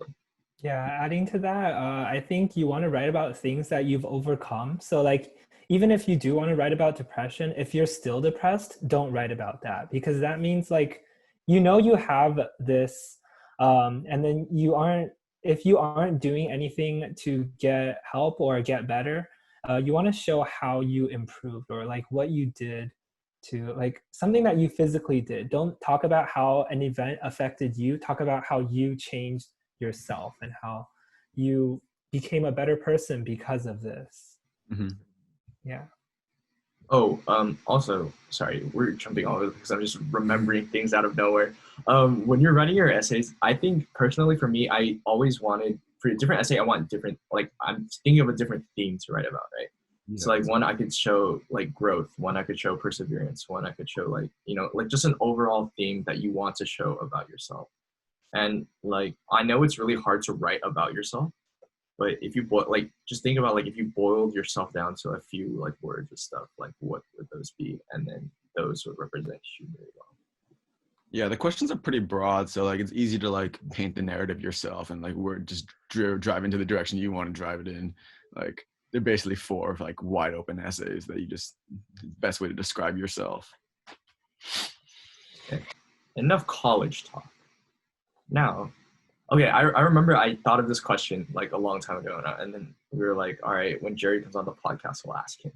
Yeah, adding to that, I think you want to write about things that you've overcome. So like, even if you do want to write about depression, if you're still depressed, don't write about that, because that means like, you know, you have this, and then if you aren't doing anything to get help or get better, you want to show how you improved, or like what you did to, like something that you physically did. Don't talk about how an event affected you, talk about how you changed yourself and how you became a better person because of this. Mm-hmm. Yeah. Oh, also, sorry, we're jumping all over because I'm just remembering things out of nowhere. When you're writing your essays, I think personally for me, I always wanted, for a different essay, I want different, like I'm thinking of a different theme to write about, right? Yeah. So like one I could show like growth, one I could show perseverance, one I could show like, you know, like just an overall theme that you want to show about yourself. And like, I know it's really hard to write about yourself, but if you like, just think about like, if you boiled yourself down to a few like words of stuff, like what would those be? And then those would represent you very well. Yeah, the questions are pretty broad, so like it's easy to like paint the narrative yourself and like just drive into the direction you want to drive it in. Like they're basically 4 like wide open essays that you just, best way to describe yourself. Okay. Enough college talk. Now, okay, I remember I thought of this question like a long time ago, and then we were like, all right, when Jerry comes on the podcast, we'll ask him.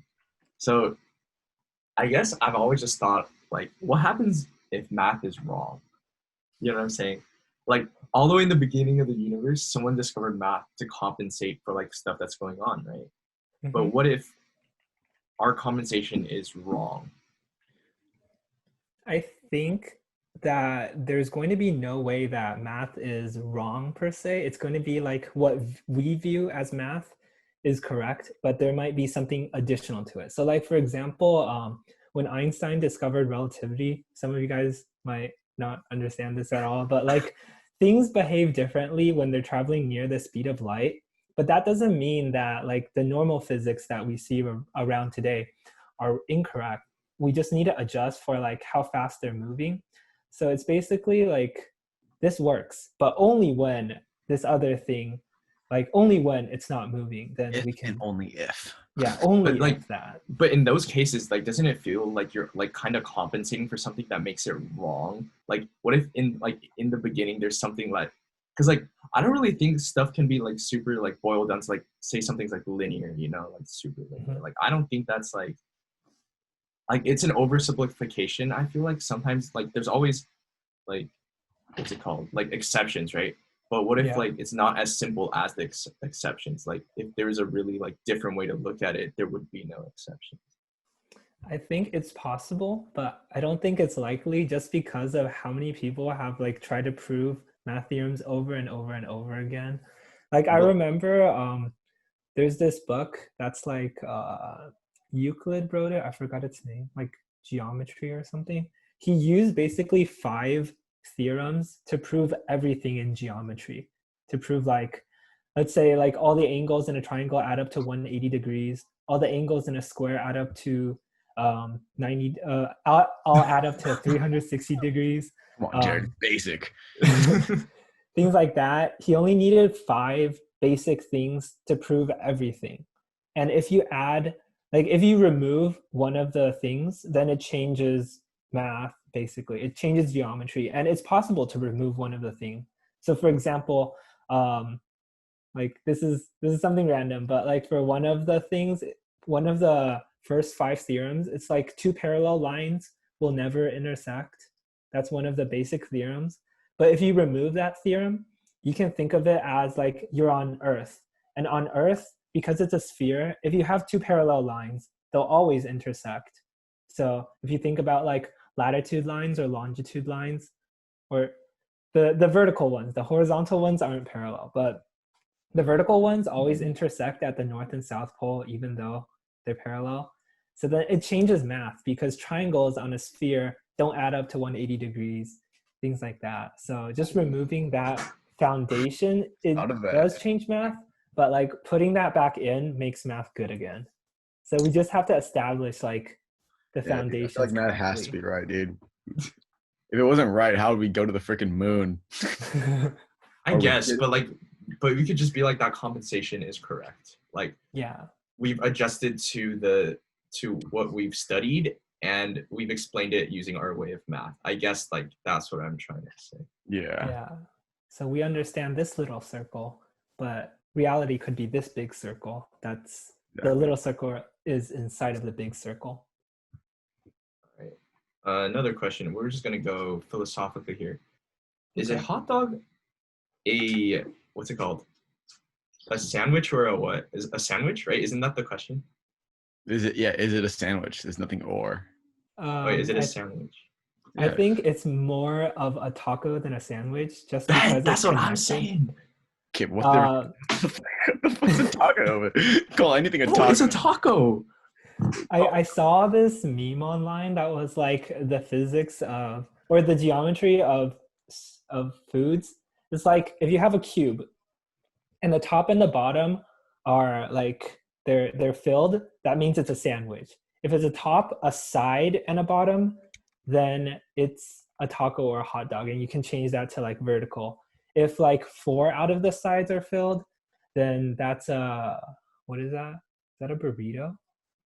So I guess I've always just thought, like, what happens if math is wrong? You know what I'm saying? Like, all the way in the beginning of the universe, someone discovered math to compensate for like stuff that's going on, right? Mm-hmm. But what if our compensation is wrong? I think that there's going to be no way that math is wrong per se. It's going to be like what we view as math is correct, but there might be something additional to it. So like, for example, when Einstein discovered relativity, some of you guys might not understand this at all, but like things behave differently when they're traveling near the speed of light. But that doesn't mean that like the normal physics that we see around today are incorrect. We just need to adjust for like how fast they're moving. So it's basically like this works, but only when this other thing, like only when it's not moving, then If we can. and only if. Yeah, only But like if that. But in those cases, like, doesn't it feel like you're like kind of compensating for something that makes it wrong? Like, what if in the beginning there's something like, because like I don't really think stuff can be like super like boiled down to like say something's like linear, you know, like super linear. Mm-hmm. Like I don't think that's like it's an oversimplification. I feel like sometimes like there's always like, what's it called, like exceptions, right? But what if Yeah. like it's not as simple as the exceptions? Like if there was a really like different way to look at it, there would be no exceptions. I think it's possible, but I don't think it's likely, just because of how many people have like tried to prove math theorems over and over and over again. Like I Well- remember there's this book that's like Euclid wrote it. I forgot its name, like Geometry or something. He used basically 5 theorems to prove everything in geometry, to prove like, let's say like all the angles in a triangle add up to 180 degrees, all the angles in a square add up to 90 all add up to 360 degrees. Come on, Jared, basic. Things like that. He only needed 5 basic things to prove everything. And if you add, like if you remove one of the things, then it changes math, basically. It changes geometry. And it's possible to remove one of the things. So for example, like this is something random, but like for one of the things, one of the first 5 theorems, it's like 2 parallel lines will never intersect. That's one of the basic theorems. But if you remove that theorem, you can think of it as like you're on Earth. And on Earth, because it's a sphere, if you have 2 parallel lines, they'll always intersect. So if you think about like latitude lines or longitude lines, or the vertical ones, the horizontal ones aren't parallel, but the vertical ones always intersect at the north and south pole, even though they're parallel. So then it changes math because triangles on a sphere don't add up to 180 degrees, things like that. So just removing that foundation, it Out of that. does change math, but like putting that back in makes math good again. So we just have to establish like the Yeah, dude, I foundation. feel like math has to be right, dude. If it wasn't right, how would we go to the freaking moon? I Or we guess, did- but we could just be like that compensation is correct. Like Yeah. we've adjusted to what we've studied and we've explained it using our way of math. I guess like that's what I'm trying to say. Yeah. Yeah. So we understand this little circle, but reality could be this big circle. That's the Exactly. little circle is inside of the big circle. Another question. We're just gonna go philosophically here. Is a Okay. hot dog a what's it called? A sandwich or a what? Is a sandwich, right? Isn't that the question? Is it? Yeah. Is it a sandwich? There's nothing or. Wait, is it a I sandwich? I Yeah. think it's more of a taco than a sandwich, just because That's it's what I'm connected. saying. Okay, what Uh, the fuck's a taco? Call anything a Oh, taco. it's a taco. I saw this meme online that was like the physics of or the geometry of foods. It's like if you have a cube and the top and the bottom are like they're filled, that means it's a sandwich. If it's a top, a side, and a bottom, then it's a taco or a hot dog, and you can change that to like vertical. If like 4 out of the sides are filled, then that's a what is that? Is that a burrito?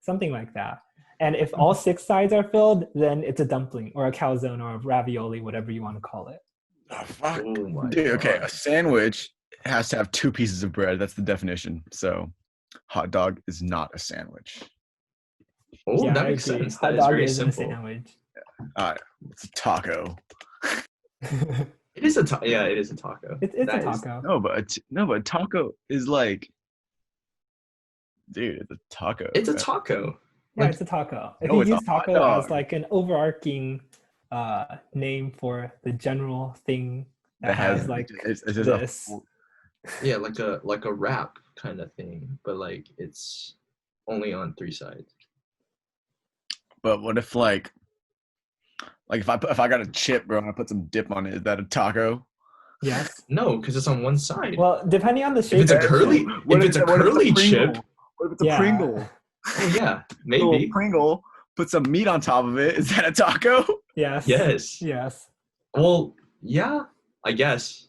Something like that. And if all 6 sides are filled, then it's a dumpling or a calzone or a ravioli, whatever you want to call it. Oh, fuck. Oh my Dude, okay, a God. sandwich has to have 2 pieces of bread. That's the definition. So, hot dog is not a sandwich. Oh, Yeah, that I makes agree. sense. Hot That is dog very isn't simple. a sandwich. It's a taco. It is a taco. Yeah, it is a taco. It's a That is- taco. No, but a taco is like, dude, it's a taco. It's a man. taco. Yeah, Like- it's a taco. If No, you it's a use hot taco as dog. like an overarching name for the general thing that has like it's just a this. Yeah, like a wrap kind of thing, but like it's only on 3 sides. But what if like if I got a chip, bro, and I put some dip on it, is that a taco? Yes. No, because it's on one side. Well, depending on the shape. it's a of the curly- chip. if it's a curly chip- What if it's a Yeah. Pringle? Oh yeah, A little maybe. Pringle, put some meat on top of it. Is that a taco? Yes. Yes. Yes. Well, yeah, I guess.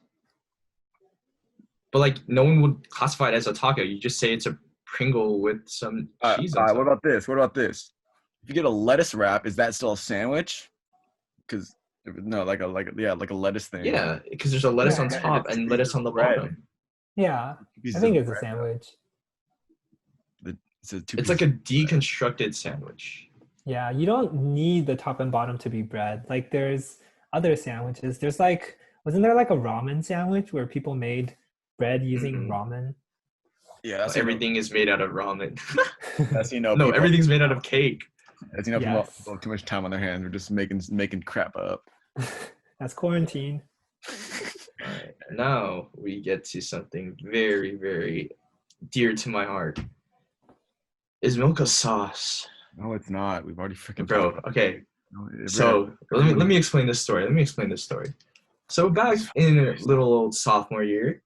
But like, no one would classify it as a taco. You just say it's a Pringle with some cheese on top. What about this? What about this? If you get a lettuce wrap, is that still a sandwich? Because no, like a lettuce thing. Yeah, because there's a lettuce on Yeah. top and lettuce on the Bread. bottom. Yeah. Pieces I think of it's a bread. sandwich. It's like a deconstructed sandwich. Yeah, you don't need the top and bottom to be bread. Like there's other sandwiches. There's like, wasn't there like a ramen sandwich where people made bread using Mhm. ramen? Yeah, that's Everything is made out of ramen. That's no, people, everything's made out of cake. That's Yes. people have too much time on their hands. We're just making crap up. That's quarantine. All right, now we get to something very, very dear to my heart. Is milk a sauce? No, it's not. We've already freaking Bro, talked okay. about it. So let me explain this story. So back in little old sophomore year,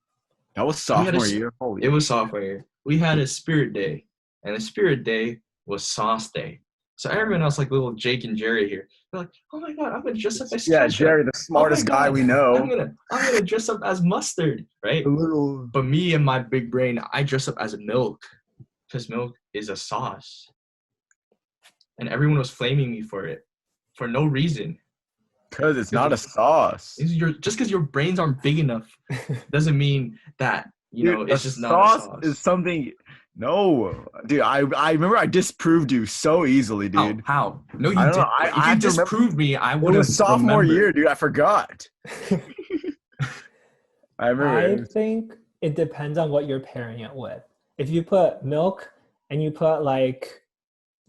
that was sophomore year. Holy it was shit. sophomore year. We had a spirit day, and the spirit day was sauce day. So everyone else, like little Jake and Jerry here, they're like, "Oh my god, I'm gonna dress up as Yeah, ketchup. Jerry, the smartest guy God, we know. I'm gonna dress up as mustard, right?" A little. But me and my big brain, I dress up as milk, because milk is a sauce, and everyone was flaming me for it, for no reason. Because it's not a sauce. Just because your brains aren't big enough doesn't mean that Dude, it's just not a sauce. Is something. No, dude. I remember I disproved you so easily, dude. How? No, you I don't didn't. know. I If have you to remember- disproved me, I It would have was sophomore remembered. year, dude. I forgot. I remember. I it was- think it depends on what you're pairing it with. If you put milk and you put like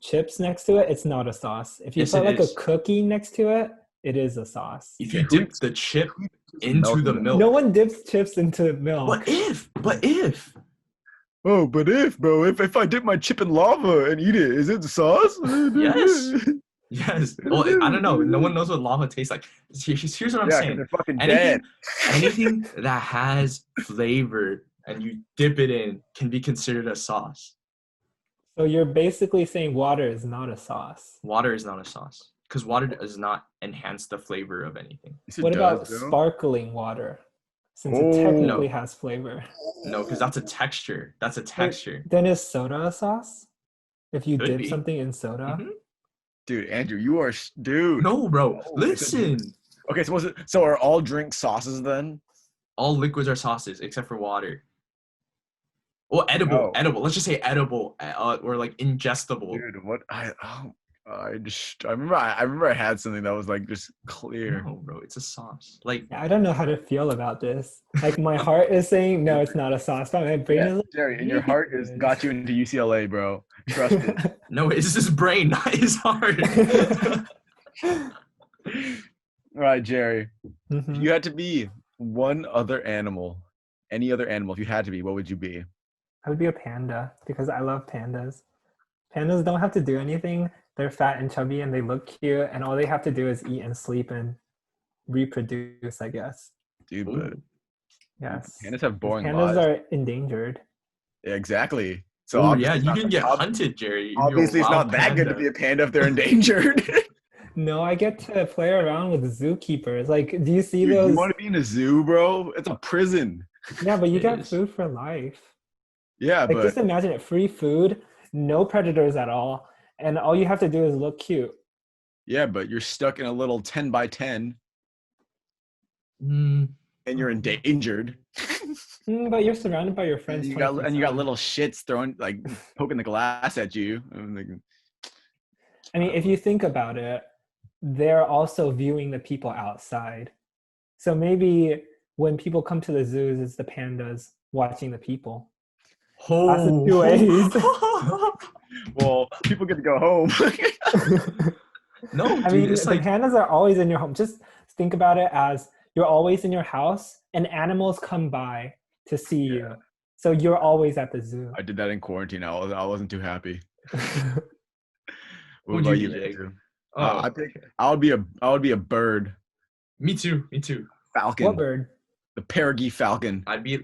chips next to it, it's not a sauce. If you Yes, put it like is. a cookie next to it, it is a sauce. If you dip the chip into the milk. No one dips chips into milk. But if Oh, but if I dip my chip in lava and eat it, is it sauce? Yes. Yes. Well, I don't know. No one knows what lava tastes like. Here's what I'm Yeah, because saying. they're fucking dead. Anything that has flavor and you dip it in can be considered a sauce. So you're basically saying water is not a sauce. Water is not a sauce because water does not enhance the flavor of anything. Yes, it What about does, though. sparkling water? Since Oh. it technically No. has flavor. No, because that's a texture. That's a Wait, texture. then is soda a sauce? If you Could dip be. something in soda? Mhm. Dude, Andrew, you are dude. No, bro. Oh, Listen. Okay, so are all drinks sauces then? All liquids are sauces except for water. Well, edible. No. Edible. Let's just say edible or like ingestible. Dude, what I remember I had something that was like just clear. No, bro. It's a sauce. Like, I don't know how to feel about this. Like my heart is saying no, it's not a sauce, but my brain is like, Jerry, and your maybe heart it is is. got you into UCLA, bro. Trust it. no, it's his brain, not his heart. All right, Jerry. If Mhm. you had to be one other animal, any other animal, if you had to be, what would you be? I would be a panda because I love pandas. Pandas don't have to do anything. They're fat and chubby and they look cute, and all they have to do is eat and sleep and reproduce, I guess. Dude, but Ooh. Yes. pandas have boring Pandas lives. are endangered. Yeah, exactly. So Oh, obviously yeah, it's you not- can get ob- hunted, Jerry. if you're a Obviously, it's wild not that good to panda. be a panda if they're endangered. No, I get to play around with zookeepers. Like, do you see Dude, those? you want to be in a zoo, bro? It's a prison. Yeah, but you It get is. food for life. Yeah, Like, but just imagine it: free food, no predators at all, and all you have to do is look cute. you're stuck in a little 10 by 10 Mm, and you're Oh, endangered. But you're surrounded by your And friends. you got 24/7. little shits throwing like poking the glass at you. I'm like, I mean, if you think about it, they're also viewing the people outside. So maybe when people come to the zoos, it's the pandas watching the people. That's the two ways. well, people get to go home. No, I dude, mean, it's the like pandas are always in your home. Just think about it as you're always in your house and animals come by to see you. So you're always at the zoo. I did that in quarantine. I wasn't too happy. What What'd about you you, be, Jake? Andrew? oh, I think okay. I would be a bird, Me too. falcon, What bird? the peregrine falcon. I'd be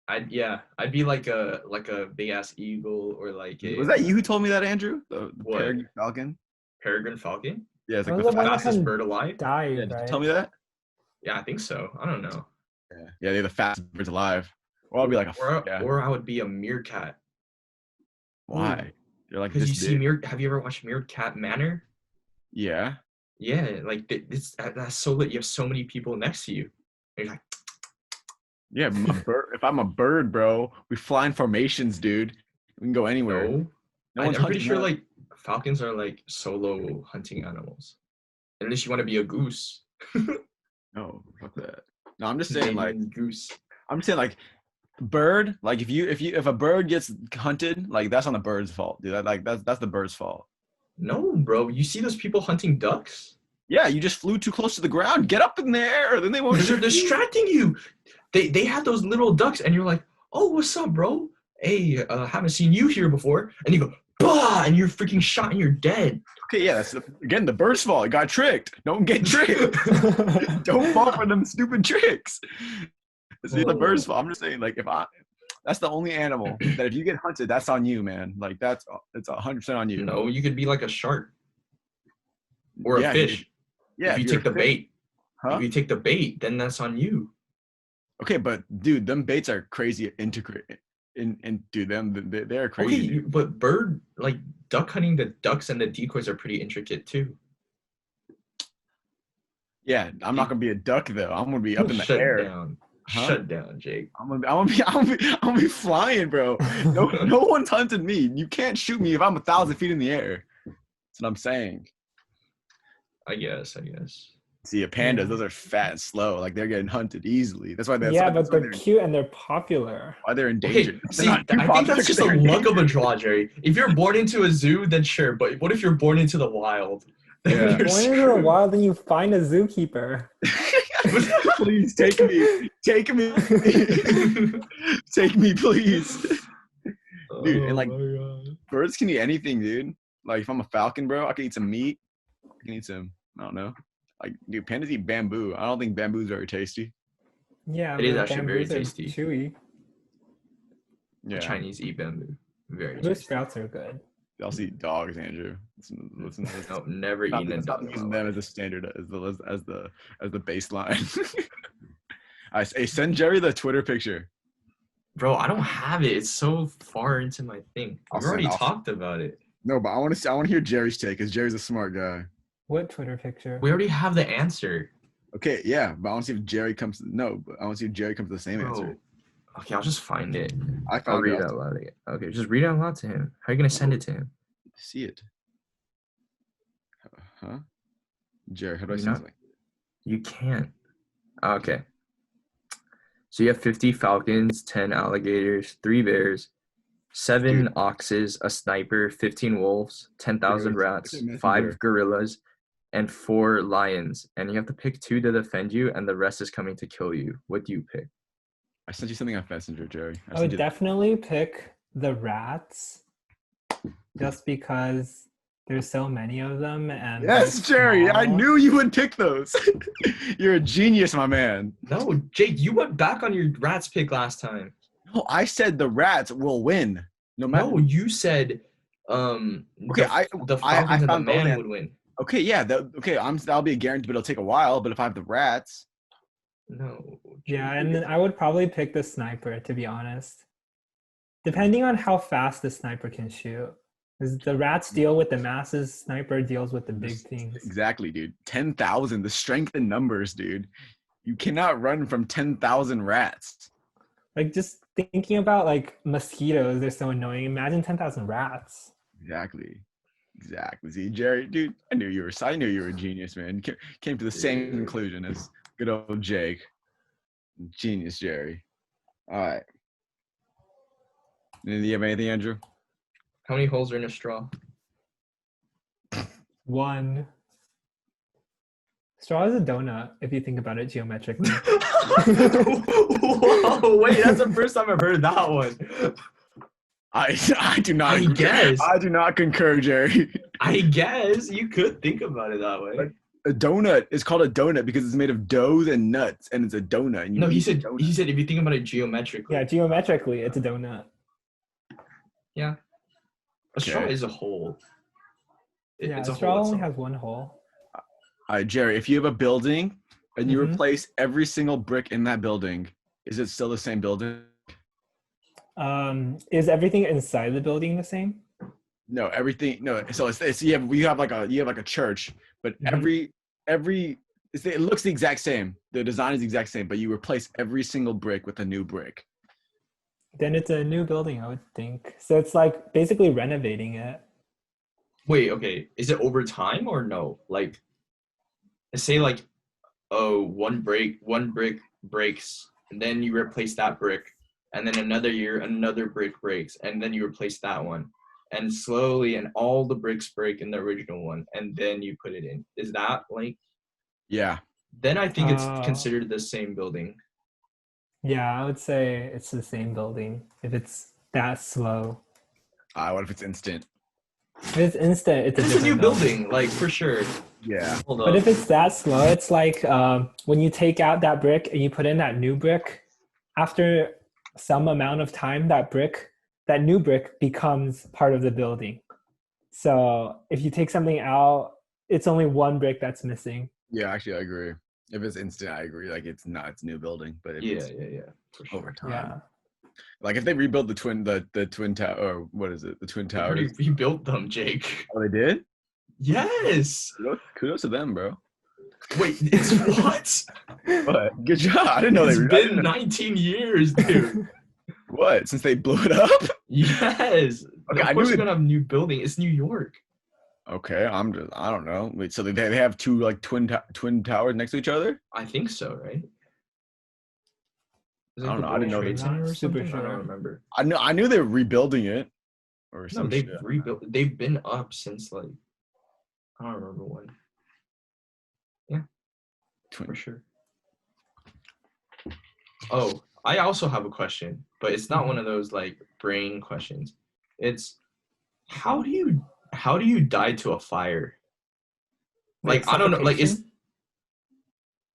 like a big ass eagle or like a Was that you who told me that, Andrew? The What? peregrine falcon? peregrine falcon. Yeah, it's That like was the the one that fastest. Fastest can bird alive. dive, Yeah, did you right? tell me that? Yeah, I think so. I don't know. Yeah, they're the fastest birds alive. Or I'll be like or I would be a meerkat. why? You're like Because this you see big. have you ever watched Meerkat Manor? Yeah. Yeah, like that's so lit. You have so many people next to you. And you're like, Yeah, I'm a bird. If I'm a bird, bro, we fly in formations, dude. We can go anywhere. no. No I'm one's pretty hunting sure us. like falcons are like solo hunting animals. Unless you want to be a goose. No, fuck that. No, I'm just saying like Canadian goose. bird. Like if a bird gets hunted, like that's on the bird's fault, dude. That's the bird's fault. No, bro. You see those people hunting ducks? Yeah, you just flew too close to the ground. Get up in there, then they won't Because they're shoot you. distracting you. They have those little ducks, and you're like, oh, what's up, bro? Hey, haven't seen you here before. And you go, bah, and you're freaking shot and you're dead. Okay, yeah, that's again the bird's fault. It got tricked. Don't get tricked. Don't fall for them stupid tricks. It's the bird's fault. I'm just saying, like, that's the only animal that if you get hunted, that's on you, man. Like it's 100% on you. No, you could be like a shark or a Yeah, fish. Yeah, if you you're take the a fish. bait. Huh? If you take the bait, then that's on you. Okay, but dude, them baits are crazy integrate. And dude, they're crazy. Okay, but like duck hunting, the ducks and the decoys are pretty intricate too. Yeah, I'm not gonna be a duck though. I'm gonna be up in the Shut air. down. Huh? Shut down, Jake. I'm gonna be flying, bro. No one's hunted me. You can't shoot me if I'm 1,000 feet in the air. That's what I'm saying. I guess. See, pandas, Yeah. those are fat and slow. Like they're getting hunted easily. That's why they're but they're cute and they're popular. why they're Okay, endangered. see, They're not too I think popular that's just 'cause a they're luck of a endangered. draw, Jerry. If you're born into a zoo, then sure. But what if you're born into the wild? Then Yeah. you're Going into the screwed. wild, then you find a zookeeper. Please take me. Take me, please. Dude, and Oh like my God. birds can eat anything, dude. Like if I'm a falcon, bro, I can eat some meat. I can eat some, I don't know. Like, dude, pandas eat bamboo. I don't think bamboo is very tasty. Yeah, It is but actually very bamboos are tasty. chewy. The Yeah. Chinese eat bamboo. Very Bamboo tasty. sprouts are good. They also eat dogs, Andrew. Listen, Nope, never eaten a stop dog in using my them life. as a standard as the baseline. Hey, send Jerry the Twitter picture. Bro, I don't have it. It's so far into my thing. We've already talked about it. No, but I want to hear Jerry's take because Jerry's a smart guy. What Twitter picture? We already have the answer. Okay, yeah, but I want to see if Jerry comes. No, but I want to see if Jerry comes to the same answer. Bro. Okay, I'll just find it. I I'll found read it. it out loud again. Okay, just read it out loud to him. How are you gonna send it to him? See it. Huh? Jerry, how do I You're send not- something? You can't. Okay. So you have 50 falcons, 10 alligators, 3 bears, 7 Dude. oxes, a sniper, 15 wolves, 10,000 Dude, rats, it's a messenger. 5 gorillas, and 4 lions. And you have to pick 2 to defend you, and the rest is coming to kill you. What do you pick? I sent you something on Messenger, Jerry. I would definitely pick the rats just because there's so many of them and Yes, they're Jerry. I small. knew you would pick those. You're a genius, my man. No, Jake, you went back on your rats pick last time. No, I said the rats will win. No matter. No, you said Okay, the I falcons and the found those man would win. Okay, yeah. That'll be a guarantee, but it'll take a while. But if I have the rats, No. Yeah, and then I would probably pick the sniper, to be honest. Depending on how fast the sniper can shoot. Because the rats deal with the masses, sniper deals with the big things. exactly, dude. 10,000. The strength in numbers, dude. You cannot run from 10,000 rats. Like just thinking about like mosquitoes, they're so annoying. Imagine 10,000 rats. Exactly. See, Jerry, dude, I knew you were a genius, man. Came to the same conclusion as good old Jake. Genius, Jerry. All right. Do you have anything, Andrew? How many holes are in a straw? 1. Straw is a donut, if you think about it geometrically. Whoa, wait, that's the first time I've heard that one. I do not. I guess. I do not concur, Jerry. I guess you could think about it that way. A donut is called a donut because it's made of doughs and nuts, and it's a donut. And No, he eat said the donut. if you think about it geometrically. Yeah, geometrically, it's a donut. Yeah. A straw Okay. is a hole. Yeah, It's a straw hole only itself. has 1 hole. All right, Jerry, if you have a building and you Mhm. replace every single brick in that building, is it still the same building? Is everything inside the building the same? No, everything. No, so it's you have like a church, but Mhm. it looks the exact same. The design is the exact same, but you replace every single brick with a new brick. Then it's a new building, I would think. So it's like basically renovating it. Wait, okay. Is it over time or no? Like, say like, oh, one brick breaks, and then you replace that brick, and then another year another brick breaks, and then you replace that one, and slowly, and all the bricks break in the original one, and then you put it in. Is that like? Yeah. Then I think it's Oh. considered the same building. Yeah, I would say it's the same building if it's that slow. What if it's instant? If it's instant, it's a It's a new different building, like for sure. Yeah. Hold But up. if it's that slow, it's like when you take out that brick and you put in that new brick, after some amount of time, that new brick becomes part of the building. So if you take something out, it's only 1 brick that's missing. Yeah, actually, I agree. If it's instant, I agree. Like it's new building, but if Yeah, it's for sure. over time, Yeah. like if they rebuild the twin tower, or what is it, the twin They already towers? rebuilt them, Jake. Oh, they did. Yes. Kudos to them, bro. Wait, it's what? But good job. I didn't know It's they. been 19 years, dude. What? Since they blew it up? Yes. Okay, Of I course knew we're gonna have a new building. It's New York. Okay, I don't know. Wait, so they have 2 like twin towers next to each other? I think so, right? Is it I don't the know. I didn't World know Trade they- Center or Not super something? I sure. don't remember. I knew they were rebuilding it, or No, some they've shit. rebuilt. They've been up since like I don't remember when. For Twin. sure. Oh, I also have a question, but it's not one of those like brain questions. It's how do you die to a fire? Like I don't know. Like it's suffocation?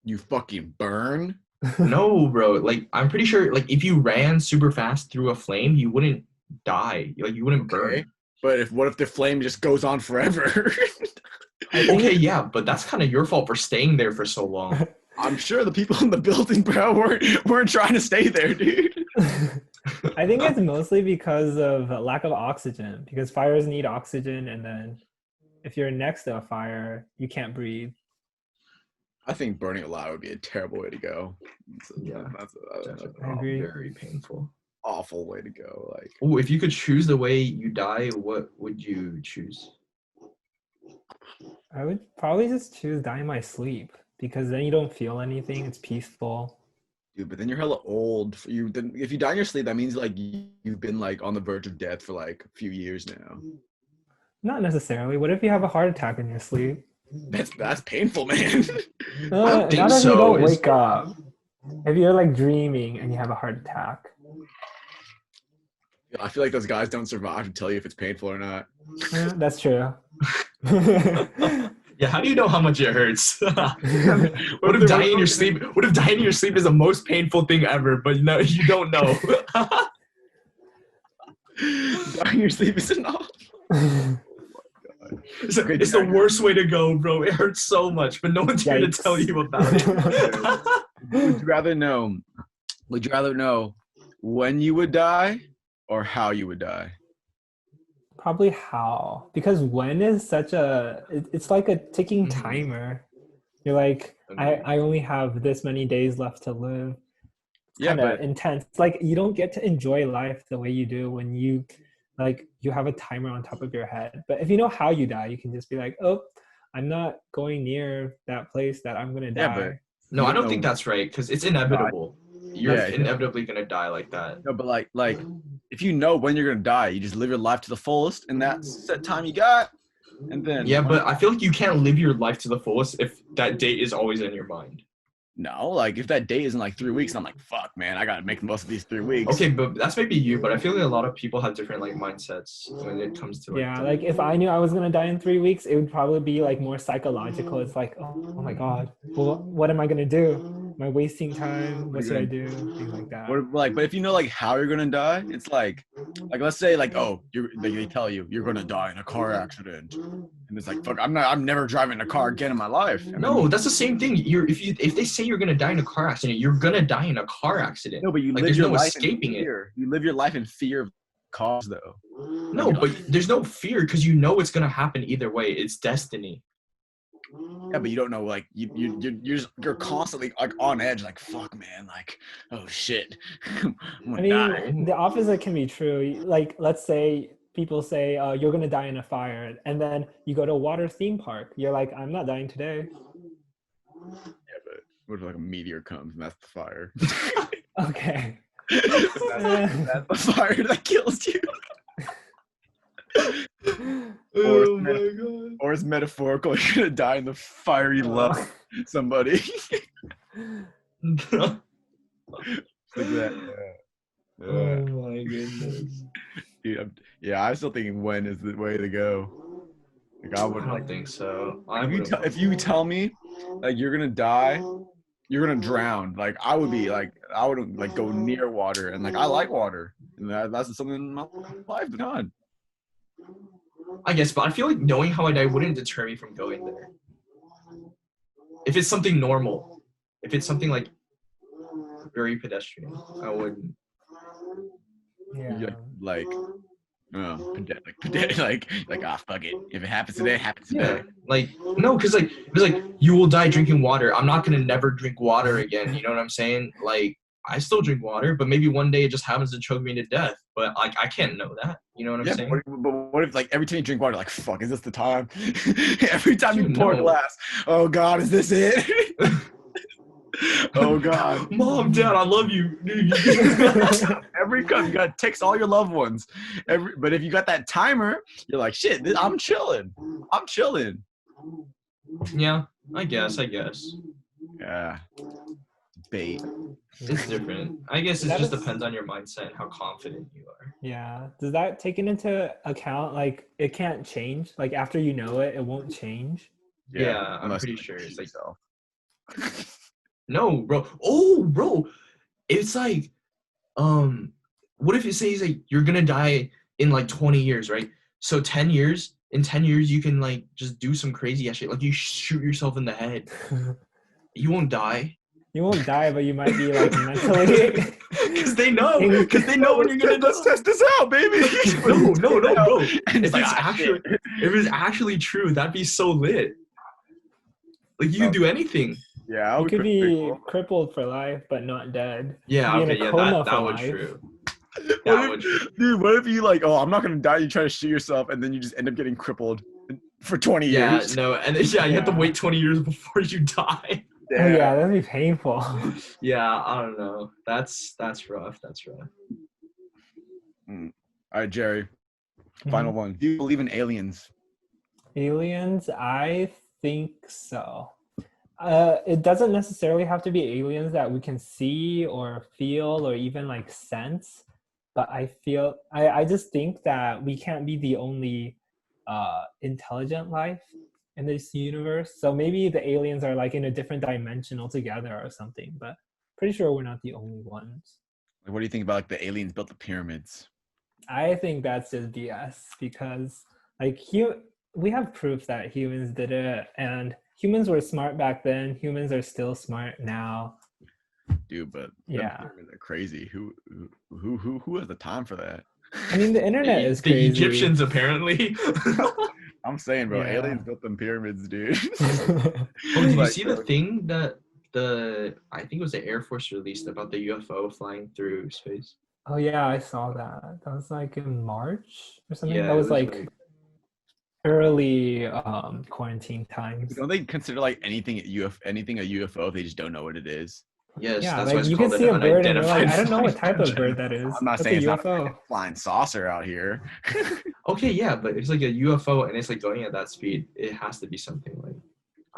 You fucking burn. no, bro. Like I'm pretty sure. Like if you ran super fast through a flame, you wouldn't die. Like you wouldn't Okay. burn. But what if the flame just goes on forever? I think Okay, yeah, but that's kind of your fault for staying there for so long. I'm sure the people in the building, bro, weren't trying to stay there, dude. I think it's mostly because of lack of oxygen, because fires need oxygen, and then if you're next to a fire, you can't breathe. I think burning alive would be a terrible way to go. Yeah, That's definitely I agree. very painful. awful way to go. Like, Oh, if you could choose the way you die, what would you choose? I would probably just choose die in my sleep because then you don't feel anything. It's peaceful. dude, but then you're hella old. If you die in your sleep, that means like you've been like on the verge of death for like a few years now. Not necessarily. What if you have a heart attack in your sleep? That's painful, man. I don't think Not if you so. don't It's- wake up. If you're like dreaming and you have a heart attack. I feel like those guys don't survive to tell you if it's painful or not. That's true. Yeah, how do you know how much it hurts? What if dying in your sleep? What if dying in your sleep is the most painful thing ever? But no, you don't know. Dying in your sleep is enough. It's the worst way to go, bro. It hurts so much, but no one's here to Yikes. tell you about it. Would you rather know? Would you rather know when you would die or how you would die? Probably how, because when is such it's like a ticking Mhm. timer. You're like, I only have this many days left to live. Yeah, Kind of but intense. Like you don't get to enjoy life the way you do when you have a timer on top of your head. But if you know how you die, you can just be like, oh, I'm not going near that place that I'm gonna Yeah, die. but No, You I don't don't think know- that's right because it's inevitable. You're Yeah, inevitably gonna die like that. no, but like if you know when you're gonna die, you just live your life to the fullest in that set time you got, and then Yeah, but I feel like you can't live your life to the fullest if that date is always in your mind. no, like if that day is in like 3 weeks, I'm like, fuck, man, I gotta make the most of these 3 weeks. Okay, but that's maybe you, but I feel like a lot of people have different like mindsets when it comes to like Yeah, like if I knew I was gonna die in 3 weeks, it would probably be like more psychological. It's like, oh my god, well, what am I gonna do? Am I wasting time? What should I do? Things like that. But if you know like how you're gonna die, it's like let's say like, oh, they tell you you're gonna die in a car accident, and it's like, fuck, I'm never driving a car again in my life. And No, that's the same thing. If they say you're gonna die in a car accident, you're gonna die in a car accident. no, but you Like, live there's your no life escaping in it. fear. You live your life in fear of cause, though. No, but there's no fear because you know it's gonna happen either way. It's destiny. Yeah, but you don't know. Like you're constantly like on edge. Like, fuck, man. Like, oh shit. I'm I gonna mean, die. the opposite can be true. Like, let's say people say, you're going to die in a fire, and then you go to a water theme park. You're like, I'm not dying today. Yeah, but what if like a meteor comes and that's the fire? Okay. That's the fire that kills you. Oh my god. Or it's metaphorical. You're gonna die in the fire you love somebody. Like that. Yeah. Oh my goodness. Dude, I'm still thinking when is the way to go. Like I I would don't like think so. if you tell me like you're gonna die, you're gonna drown. Like I would like go near water, and like I like water, and that's something in my life. God. I guess, but I feel like knowing how I die wouldn't deter me from going there. If it's something normal, if it's something like very pedestrian, I wouldn't. Yeah. Like fuck it. If it happens today, it happens Yeah, today. like no, because like it's like you will die drinking water. I'm not gonna never drink water again. You know what I'm saying? Like I still drink water, but maybe one day it just happens to choke me to death. But like I can't know that. You know what I'm saying? But what if like every time you drink water, like fuck, is this the time? Every time you Dude, pour a no. glass, oh god, is this it? Oh god. Mom, Dad, I love you. Every cup you gotta text all your loved ones. But if you got that timer, you're like, shit, I'm chilling. Yeah, I guess. Yeah. bait. It's different. I guess it That just is- depends on your mindset and how confident you are. Yeah. Does that take it into account? Like, it can't change. Like, after you know it, it won't change. Yeah, I'm unless pretty you, sure shoot it's like yourself. no, bro. Oh, bro. It's like, what if it says like you're gonna die in like 20 years, right? So 10 years, in 10 years, you can like just do some crazy ass shit. Like you shoot yourself in the head. You won't die. You won't die, but you might be like mentally. Because they know when you're gonna Let's die. test this out, baby. No, bro. And If it's like, it's actually shit. if it's actually true, that'd be so lit. Like you can do anything. Yeah, You could be cool. crippled for life, but not dead. Yeah, You could be okay, in a yeah, coma that for would life. true. What That if- would true. Dude, what if you like, oh, I'm not gonna die, you try to shoot yourself, and then you just end up getting crippled for 20 Yeah, years? no, and you have to Yeah. wait 20 years before you die. Oh yeah, that'd be painful. Yeah, I don't know. That's rough. That's rough. All right, Jerry. Final one. Do you believe in aliens? Aliens, I think so. It doesn't necessarily have to be aliens that we can see or feel or even like sense, but I just think that we can't be the only intelligent life in this universe. So maybe the aliens are like in a different dimension altogether or something, but pretty sure we're not the only ones. Like, what do you think about like the aliens built the pyramids? I think that's just BS because like we have proof that humans did it, and humans were smart back then. Humans are still smart now. Dude, but Yeah. them pyramids are crazy. Who has the time for that? I mean, the internet is The crazy. Egyptians apparently. I'm saying, bro, Yeah. aliens built them pyramids, dude. Oh, did you Like, see the thing that I think it was the Air Force released about the UFO flying through space? Oh yeah, I saw that. That was like in March or something. Yeah, That it was like early quarantine times. don't they consider like anything a UFO if they just don't know what it is? yes, Yeah, that's why like it's you can called see an a bird and you're like, unidentified I don't know what flying type of object. bird that is. I'm not That's saying a it's not a UFO. fucking flying saucer out here. Okay, yeah, but it's like a UFO and it's like going at that speed. It has to be something like.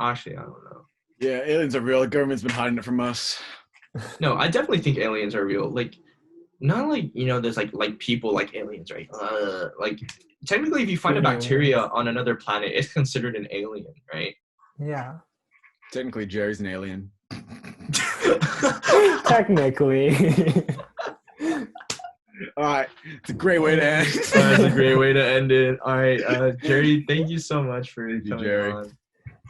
Actually, I don't know. Yeah, aliens are real. The government's been hiding it from us. No, I definitely think aliens are real. Like, not like there's like people like aliens, right? Like technically, if you find a Human bacteria aliens. on another planet, it's considered an alien, right? Yeah. Technically, Jerry's an alien. Technically. All right, it's a great way to end. That's a great way to end it. All right, Jerry, thank you so much for Thank you, coming Jerry. on.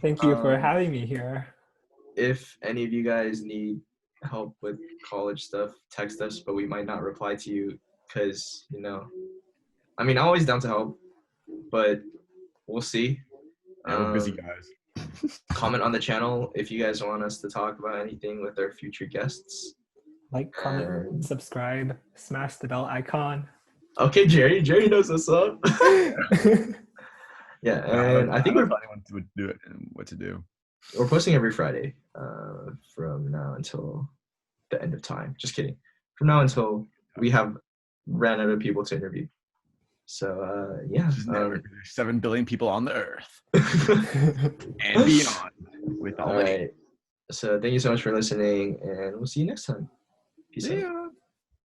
Thank you for Um, having me here. If any of you guys need help with college stuff, text us, but we might not reply to you because, I mean, always down to help, but we'll see. Yeah, we're busy guys. Comment on the channel if you guys want us to talk about anything with our future guests. Like, comment, subscribe, smash the bell icon. Okay, Jerry knows what's up. Yeah, and I think we're telling anyone to do it and what to do. we're posting every Friday from now until the end of time. Just kidding. From now until we have ran out of people to interview. So yeah. Just never. There's 7 billion people on the earth and beyond. With all All right. So thank you so much for listening, and we'll see you next time. Peace out. Yeah.